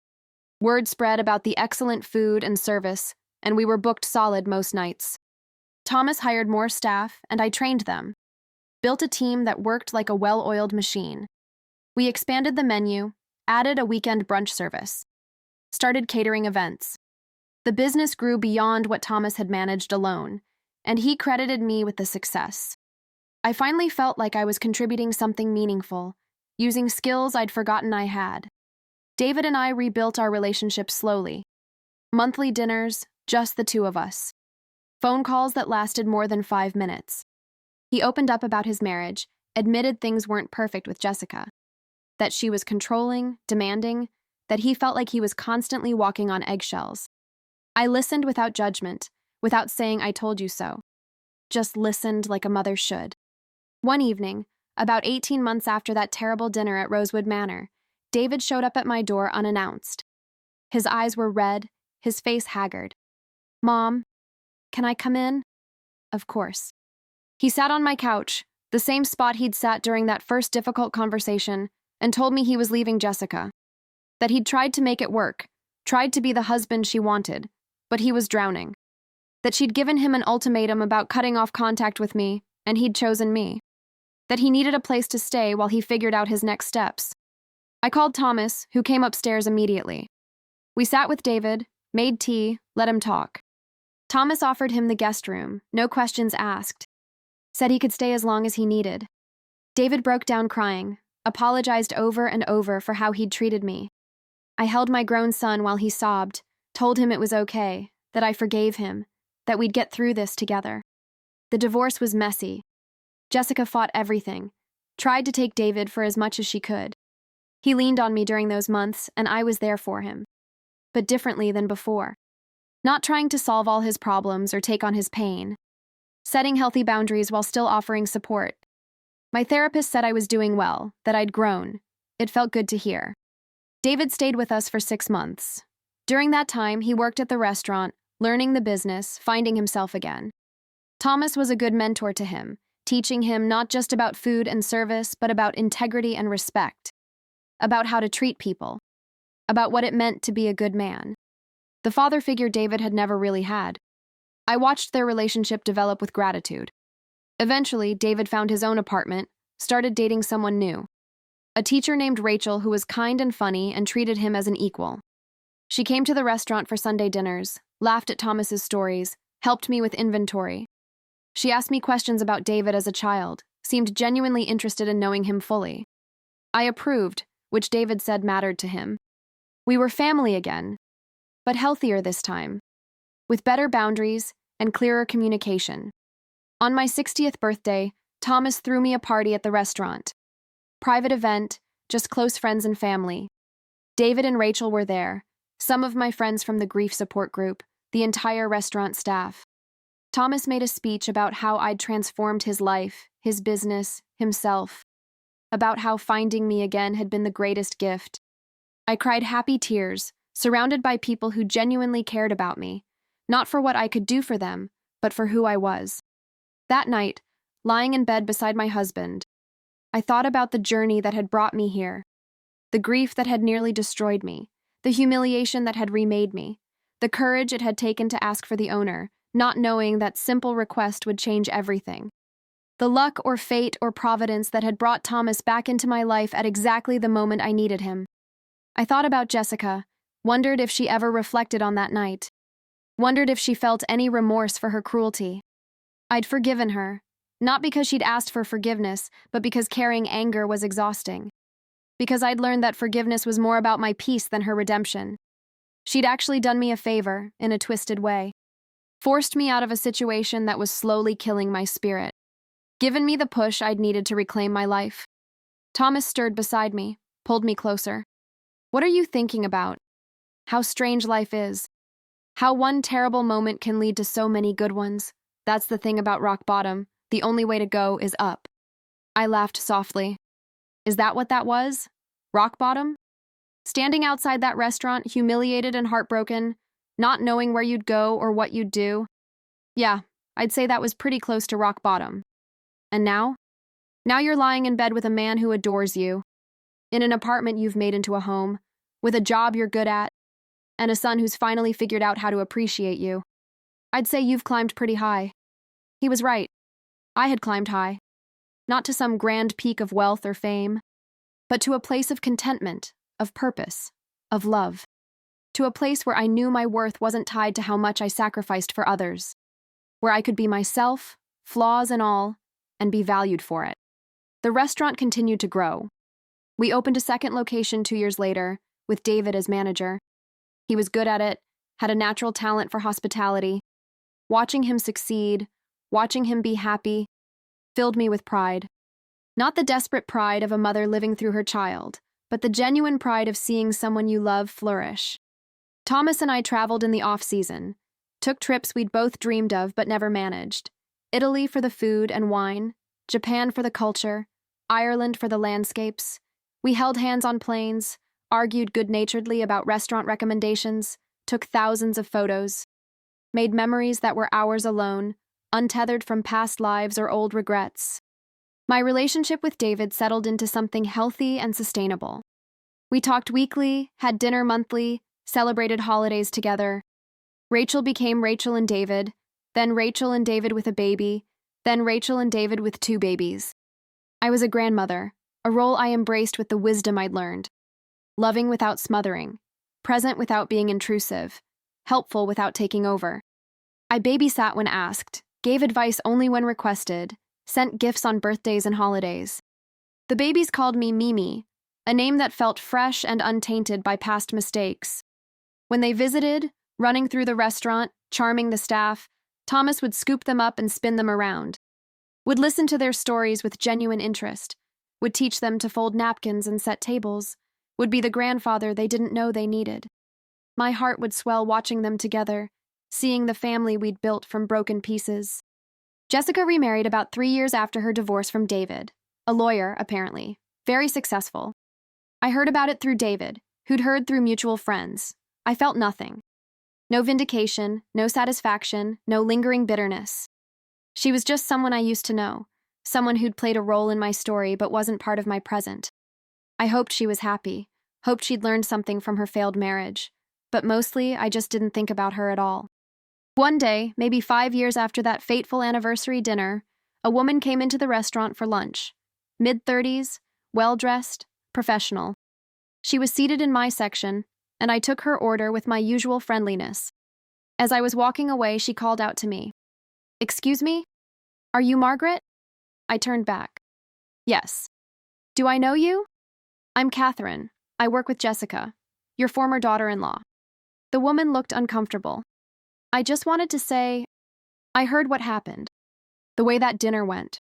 Word spread about the excellent food and service, and we were booked solid most nights. Thomas hired more staff, and I trained them. Built a team that worked like a well-oiled machine. We expanded the menu, added a weekend brunch service. Started catering events. The business grew beyond what Thomas had managed alone, and he credited me with the success. I finally felt like I was contributing something meaningful, using skills I'd forgotten I had. David and I rebuilt our relationship slowly. Monthly dinners, just the 2 of us. Phone calls that lasted more than 5 minutes. He opened up about his marriage, admitted things weren't perfect with Jessica. That she was controlling, demanding, that he felt like he was constantly walking on eggshells. I listened without judgment, without saying I told you so. Just listened like a mother should. One evening, about 18 months after that terrible dinner at Rosewood Manor, David showed up at my door unannounced. His eyes were red, his face haggard. "Mom, can I come in?" Of course. He sat on my couch, the same spot he'd sat during that first difficult conversation, and told me he was leaving Jessica. That he'd tried to make it work, tried to be the husband she wanted, but he was drowning. That she'd given him an ultimatum about cutting off contact with me, and he'd chosen me. That he needed a place to stay while he figured out his next steps. I called Thomas, who came upstairs immediately. We sat with David, made tea, let him talk. Thomas offered him the guest room, no questions asked. Said he could stay as long as he needed. David broke down crying, apologized over and over for how he'd treated me. I held my grown son while he sobbed, told him it was okay, that I forgave him, that we'd get through this together. The divorce was messy. Jessica fought everything, tried to take David for as much as she could. He leaned on me during those months, and I was there for him. But differently than before. Not trying to solve all his problems or take on his pain. Setting healthy boundaries while still offering support. My therapist said I was doing well, that I'd grown. It felt good to hear. David stayed with us for 6 months. During that time, he worked at the restaurant, learning the business, finding himself again. Thomas was a good mentor to him, teaching him not just about food and service, but about integrity and respect, about how to treat people, about what it meant to be a good man. The father figure David had never really had. I watched their relationship develop with gratitude. Eventually, David found his own apartment, started dating someone new. A teacher named Rachel who was kind and funny and treated him as an equal. She came to the restaurant for Sunday dinners, laughed at Thomas's stories, helped me with inventory. She asked me questions about David as a child, seemed genuinely interested in knowing him fully. I approved, which David said mattered to him. We were family again, but healthier this time, with better boundaries and clearer communication. On my 60th birthday, Thomas threw me a party at the restaurant. Private event, just close friends and family. David and Rachel were there, some of my friends from the grief support group, the entire restaurant staff. Thomas made a speech about how I'd transformed his life, his business, himself, about how finding me again had been the greatest gift. I cried happy tears, surrounded by people who genuinely cared about me, not for what I could do for them, but for who I was. That night, lying in bed beside my husband, I thought about the journey that had brought me here, the grief that had nearly destroyed me, the humiliation that had remade me, the courage it had taken to ask for the owner, not knowing that simple request would change everything. The luck or fate or providence that had brought Thomas back into my life at exactly the moment I needed him. I thought about Jessica, wondered if she ever reflected on that night, wondered if she felt any remorse for her cruelty. I'd forgiven her, not because she'd asked for forgiveness, but because carrying anger was exhausting. Because I'd learned that forgiveness was more about my peace than her redemption. She'd actually done me a favor, in a twisted way. Forced me out of a situation that was slowly killing my spirit. Given me the push I'd needed to reclaim my life. Thomas stirred beside me, pulled me closer. What are you thinking about? How strange life is. How one terrible moment can lead to so many good ones. That's the thing about rock bottom. The only way to go is up. I laughed softly. Is that what that was? Rock bottom? Standing outside that restaurant, humiliated and heartbroken, not knowing where you'd go or what you'd do? Yeah, I'd say that was pretty close to rock bottom. And now? Now you're lying in bed with a man who adores you, in an apartment you've made into a home, with a job you're good at, and a son who's finally figured out how to appreciate you. I'd say you've climbed pretty high. He was right. I had climbed high. Not to some grand peak of wealth or fame, but to a place of contentment, of purpose, of love. To a place where I knew my worth wasn't tied to how much I sacrificed for others. Where I could be myself, flaws and all, and be valued for it. The restaurant continued to grow. We opened a second location 2 years later, with David as manager. He was good at it, had a natural talent for hospitality. Watching him succeed, watching him be happy, filled me with pride. Not the desperate pride of a mother living through her child, but the genuine pride of seeing someone you love flourish. Thomas and I traveled in the off-season, took trips we'd both dreamed of but never managed. Italy for the food and wine, Japan for the culture, Ireland for the landscapes. We held hands on planes, argued good-naturedly about restaurant recommendations, took thousands of photos, made memories that were ours alone, untethered from past lives or old regrets. My relationship with David settled into something healthy and sustainable. We talked weekly, had dinner monthly, celebrated holidays together. Rachel became Rachel and David, then Rachel and David with a baby, then Rachel and David with 2 babies. I was a grandmother, a role I embraced with the wisdom I'd learned. Loving without smothering, present without being intrusive, helpful without taking over. I babysat when asked, gave advice only when requested, sent gifts on birthdays and holidays. The babies called me Mimi, a name that felt fresh and untainted by past mistakes. When they visited, running through the restaurant, charming the staff, Thomas would scoop them up and spin them around, would listen to their stories with genuine interest, would teach them to fold napkins and set tables, would be the grandfather they didn't know they needed. My heart would swell watching them together, seeing the family we'd built from broken pieces. Jessica remarried about 3 years after her divorce from David, a lawyer, apparently, very successful. I heard about it through David, who'd heard through mutual friends. I felt nothing. No vindication, no satisfaction, no lingering bitterness. She was just someone I used to know, someone who'd played a role in my story but wasn't part of my present. I hoped she was happy, hoped she'd learned something from her failed marriage, but mostly I just didn't think about her at all. One day, maybe 5 years after that fateful anniversary dinner, a woman came into the restaurant for lunch. Mid-30s, well-dressed, professional. She was seated in my section, and I took her order with my usual friendliness. As I was walking away, she called out to me, "Excuse me? Are you Margaret?" I turned back. "Yes." "Do I know you?" "I'm Catherine. I work with Jessica, your former daughter-in-law." The woman looked uncomfortable. "I just wanted to say, I heard what happened, the way that dinner went,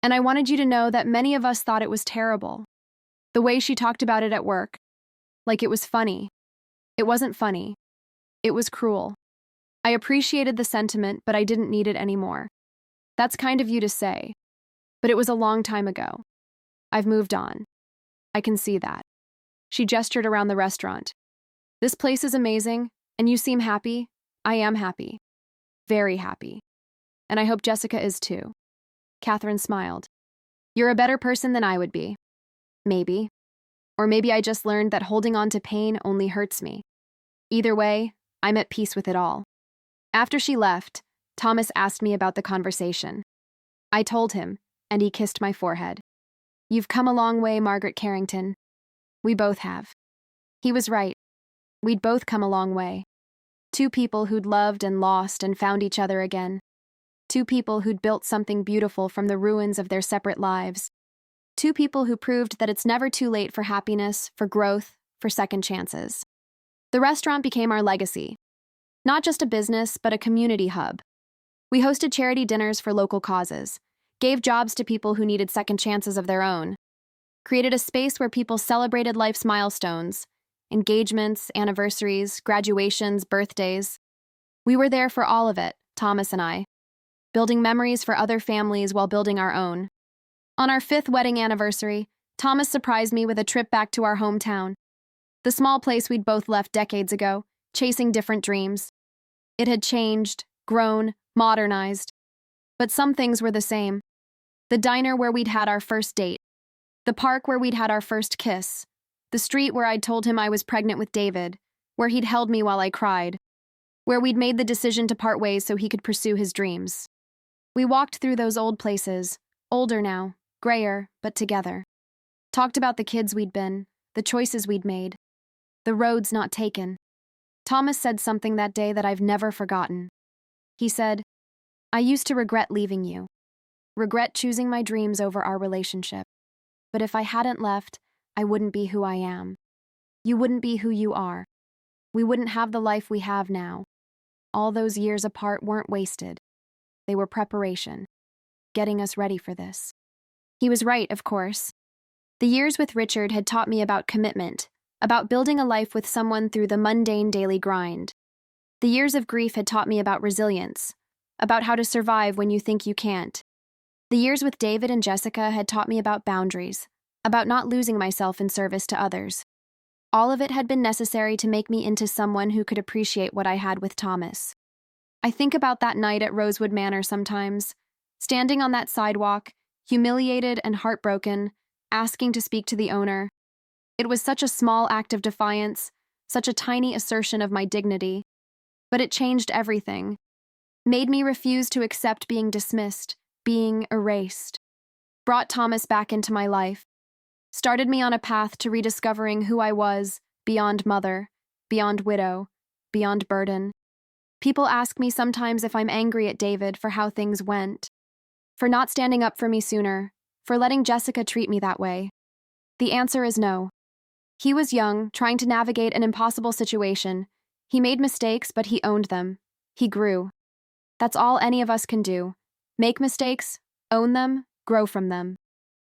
and I wanted you to know that many of us thought it was terrible. The way she talked about it at work, like it was funny. It wasn't funny. It was cruel. I appreciated the sentiment, but I didn't need it anymore. That's kind of you to say, but it was a long time ago. I've moved on. I can see that." She gestured around the restaurant. "This place is amazing, and you seem happy. I am happy. Very happy. And I hope Jessica is too." Catherine smiled. "You're a better person than I would be. Maybe. Or maybe I just learned that holding on to pain only hurts me. Either way, I'm at peace with it all." After she left, Thomas asked me about the conversation. I told him, and he kissed my forehead. "You've come a long way, Margaret Carrington." We both have. He was right. We'd both come a long way. Two people who'd loved and lost and found each other again. Two people who'd built something beautiful from the ruins of their separate lives. Two people who proved that it's never too late for happiness, for growth, for second chances. The restaurant became our legacy. Not just a business, but a community hub. We hosted charity dinners for local causes, gave jobs to people who needed second chances of their own, created a space where people celebrated life's milestones, engagements, anniversaries, graduations, birthdays. We were there for all of it, Thomas and I, building memories for other families while building our own. On our 5th wedding anniversary, Thomas surprised me with a trip back to our hometown, the small place we'd both left decades ago, chasing different dreams. It had changed, grown, modernized. But some things were the same. The diner where we'd had our first date, the park where we'd had our first kiss, the street where I'd told him I was pregnant with David, where he'd held me while I cried, where we'd made the decision to part ways so he could pursue his dreams. We walked through those old places, older now, grayer, but together. Talked about the kids we'd been, the choices we'd made, the roads not taken. Thomas said something that day that I've never forgotten. He said, "I used to regret leaving you, regret choosing my dreams over our relationship. But if I hadn't left, I wouldn't be who I am. You wouldn't be who you are. We wouldn't have the life we have now. All those years apart weren't wasted. They were preparation, getting us ready for this." He was right, of course. The years with Richard had taught me about commitment, about building a life with someone through the mundane daily grind. The years of grief had taught me about resilience, about how to survive when you think you can't. The years with David and Jessica had taught me about boundaries, about not losing myself in service to others. All of it had been necessary to make me into someone who could appreciate what I had with Thomas. I think about that night at Rosewood Manor sometimes, standing on that sidewalk, humiliated and heartbroken, asking to speak to the owner. It was such a small act of defiance, such a tiny assertion of my dignity. But it changed everything. Made me refuse to accept being dismissed, being erased. Brought Thomas back into my life. Started me on a path to rediscovering who I was, beyond mother, beyond widow, beyond burden. People ask me sometimes if I'm angry at David for how things went, for not standing up for me sooner, for letting Jessica treat me that way? The answer is no. He was young, trying to navigate an impossible situation. He made mistakes, but he owned them. He grew. That's all any of us can do. Make mistakes, own them, grow from them.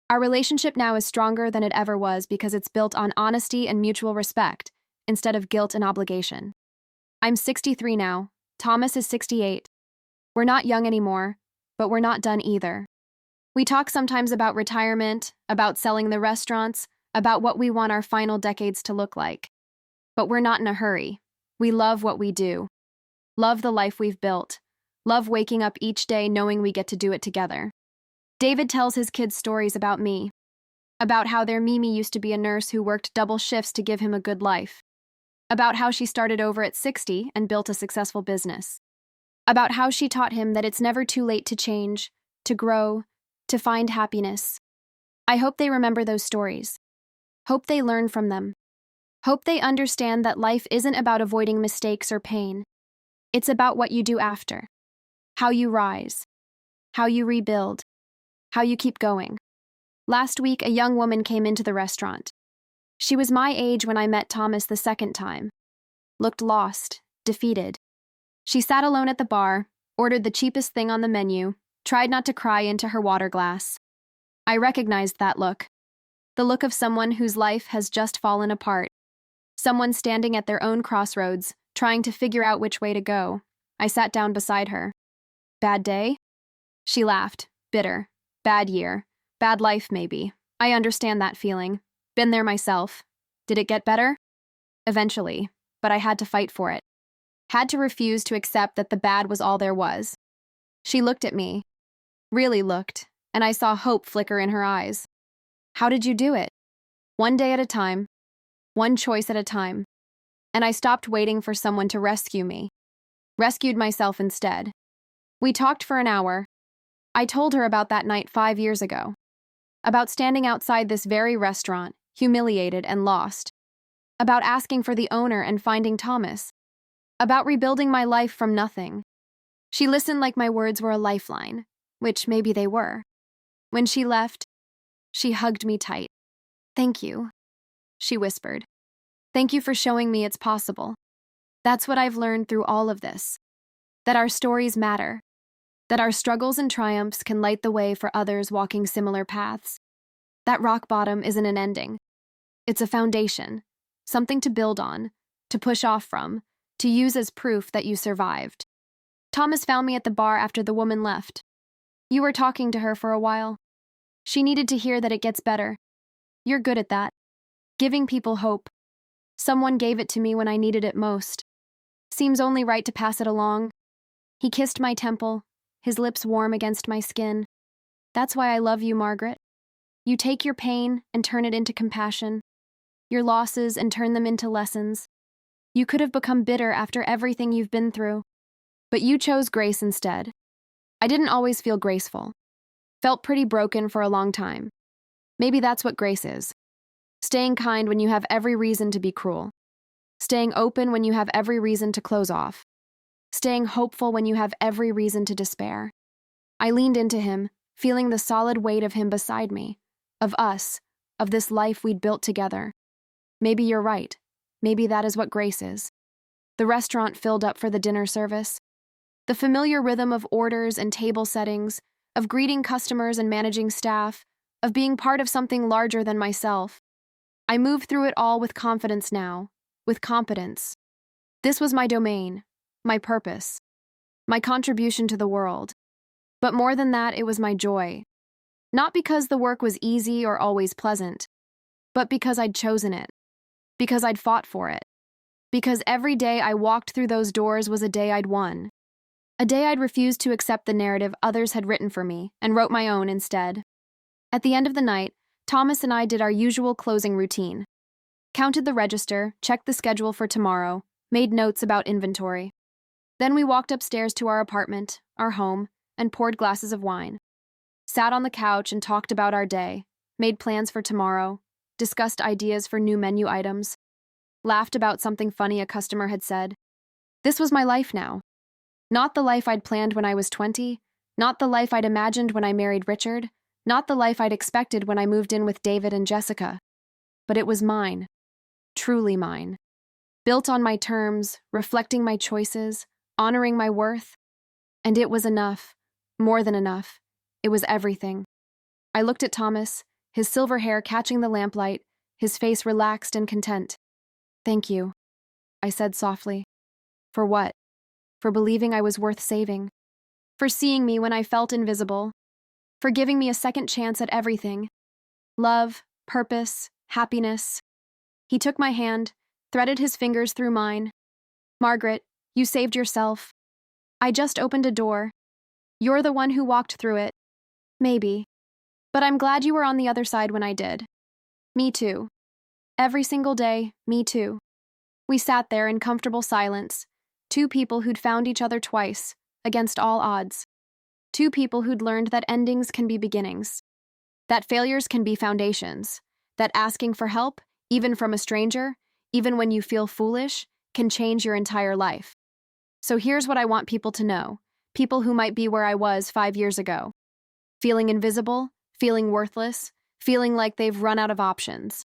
Our relationship now is stronger than it ever was because it's built on honesty and mutual respect, instead of guilt and obligation. I'm 63 now. Thomas is 68. We're not young anymore, but we're not done either. We talk sometimes about retirement, about selling the restaurants, about what we want our final decades to look like. But we're not in a hurry. We love what we do. Love the life we've built. Love waking up each day knowing we get to do it together. David tells his kids stories about me, about how their Mimi used to be a nurse who worked double shifts to give him a good life, about how she started over at 60 and built a successful business, about how she taught him that it's never too late to change, to grow, to find happiness. I hope they remember those stories. Hope they learn from them. Hope they understand that life isn't about avoiding mistakes or pain. It's about what you do after, how you rise, how you rebuild, how you keep going. Last week, a young woman came into the restaurant. She was my age when I met Thomas the second time. Looked lost, defeated. She sat alone at the bar, ordered the cheapest thing on the menu, tried not to cry into her water glass. I recognized that look. The look of someone whose life has just fallen apart. Someone standing at their own crossroads, trying to figure out which way to go. I sat down beside her. Bad day? She laughed, bitter. Bad year. Bad life, maybe. I understand that feeling. Been there myself. Did it get better? Eventually, but I had to fight for it. Had to refuse to accept that the bad was all there was. She looked at me. Really looked, and I saw hope flicker in her eyes. How did you do it? One day at a time. One choice at a time. And I stopped waiting for someone to rescue me. Rescued myself instead. We talked for an hour. I told her about that night 5 years ago. About standing outside this very restaurant, humiliated and lost. About asking for the owner and finding Thomas. About rebuilding my life from nothing. She listened like my words were a lifeline, which maybe they were. When she left, she hugged me tight. Thank you, she whispered. Thank you for showing me it's possible. That's what I've learned through all of this. That our stories matter. That our struggles and triumphs can light the way for others walking similar paths. That rock bottom isn't an ending. It's a foundation, something to build on, to push off from, to use as proof that you survived. Thomas found me at the bar after the woman left. You were talking to her for a while. She needed to hear that it gets better. You're good at that. Giving people hope. Someone gave it to me when I needed it most. Seems only right to pass it along. He kissed my temple, his lips warm against my skin. That's why I love you, Margaret. You take your pain and turn it into compassion, your losses and turn them into lessons. You could have become bitter after everything you've been through, but you chose grace instead. I didn't always feel graceful. Felt pretty broken for a long time. Maybe that's what grace is. Staying kind when you have every reason to be cruel. Staying open when you have every reason to close off. Staying hopeful when you have every reason to despair. I leaned into him, feeling the solid weight of him beside me, of us, of this life we'd built together. Maybe you're right. Maybe that is what grace is. The restaurant filled up for the dinner service. The familiar rhythm of orders and table settings, of greeting customers and managing staff, of being part of something larger than myself. I move through it all with confidence now, with competence. This was my domain, my purpose, my contribution to the world. But more than that, it was my joy. Not because the work was easy or always pleasant, but because I'd chosen it, because I'd fought for it, because every day I walked through those doors was a day I'd won, a day I'd refused to accept the narrative others had written for me and wrote my own instead. At the end of the night, Thomas and I did our usual closing routine. Counted the register, checked the schedule for tomorrow, made notes about inventory. Then we walked upstairs to our apartment, our home, and poured glasses of wine. Sat on the couch and talked about our day, made plans for tomorrow, discussed ideas for new menu items, laughed about something funny a customer had said. This was my life now. Not the life I'd planned when I was 20, not the life I'd imagined when I married Richard, Not the life I'd expected when I moved in with David and Jessica. But it was mine. Truly mine. Built on my terms, reflecting my choices, honoring my worth. And it was enough. More than enough. It was everything. I looked at Thomas, his silver hair catching the lamplight, his face relaxed and content. "Thank you," I said softly. "For what?" "For believing I was worth saving. For seeing me when I felt invisible. For giving me a second chance at everything. Love, purpose, happiness." He took my hand, threaded his fingers through mine. "Margaret, you saved yourself. I just opened a door. You're the one who walked through it. Maybe. But I'm glad you were on the other side when I did. Me too. Every single day, me too." We sat there in comfortable silence, two people who'd found each other twice, against all odds. Two people who'd learned that endings can be beginnings, that failures can be foundations, that asking for help, even from a stranger, even when you feel foolish, can change your entire life. So here's what I want people to know, people who might be where I was 5 years ago. Feeling invisible, feeling worthless, feeling like they've run out of options.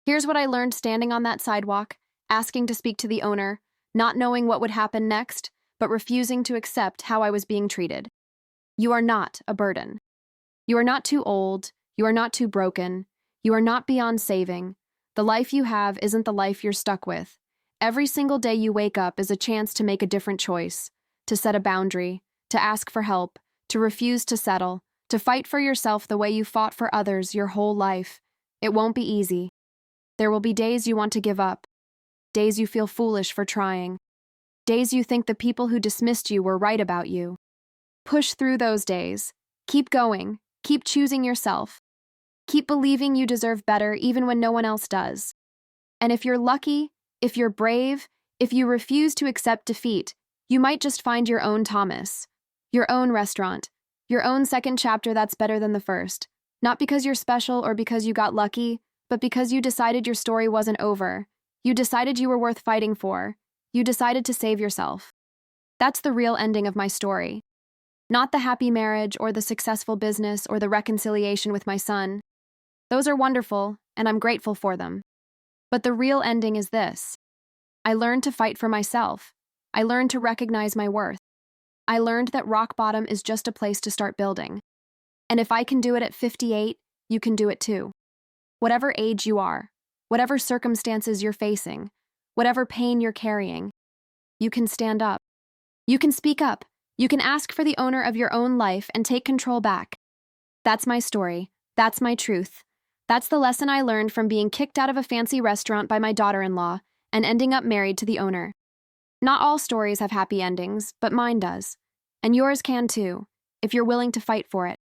Here's what I learned standing on that sidewalk, asking to speak to the owner, not knowing what would happen next, but refusing to accept how I was being treated. You are not a burden. You are not too old, you are not too broken, you are not beyond saving. The life you have isn't the life you're stuck with. Every single day you wake up is a chance to make a different choice, to set a boundary, to ask for help, to refuse to settle, to fight for yourself the way you fought for others your whole life. It won't be easy. There will be days you want to give up, days you feel foolish for trying, days you think the people who dismissed you were right about you. Push through those days. Keep going. Keep choosing yourself. Keep believing you deserve better even when no one else does. And if you're lucky, if you're brave, if you refuse to accept defeat, you might just find your own Thomas, your own restaurant, your own second chapter that's better than the first. Not because you're special or because you got lucky, but because you decided your story wasn't over. You decided you were worth fighting for. You decided to save yourself. That's the real ending of my story. Not the happy marriage or the successful business or the reconciliation with my son. Those are wonderful, and I'm grateful for them. But the real ending is this. I learned to fight for myself. I learned to recognize my worth. I learned that rock bottom is just a place to start building. And if I can do it at 58, you can do it too. Whatever age you are, whatever circumstances you're facing, whatever pain you're carrying, you can stand up. You can speak up. You can ask for the owner of your own life and take control back. That's my story. That's my truth. That's the lesson I learned from being kicked out of a fancy restaurant by my daughter-in-law and ending up married to the owner. Not all stories have happy endings, but mine does. And yours can too, if you're willing to fight for it.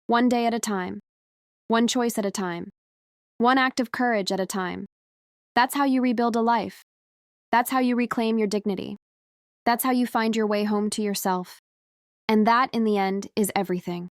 One day at a time. One choice at a time. One act of courage at a time. That's how you rebuild a life. That's how you reclaim your dignity. That's how you find your way home to yourself. And that, in the end, is everything.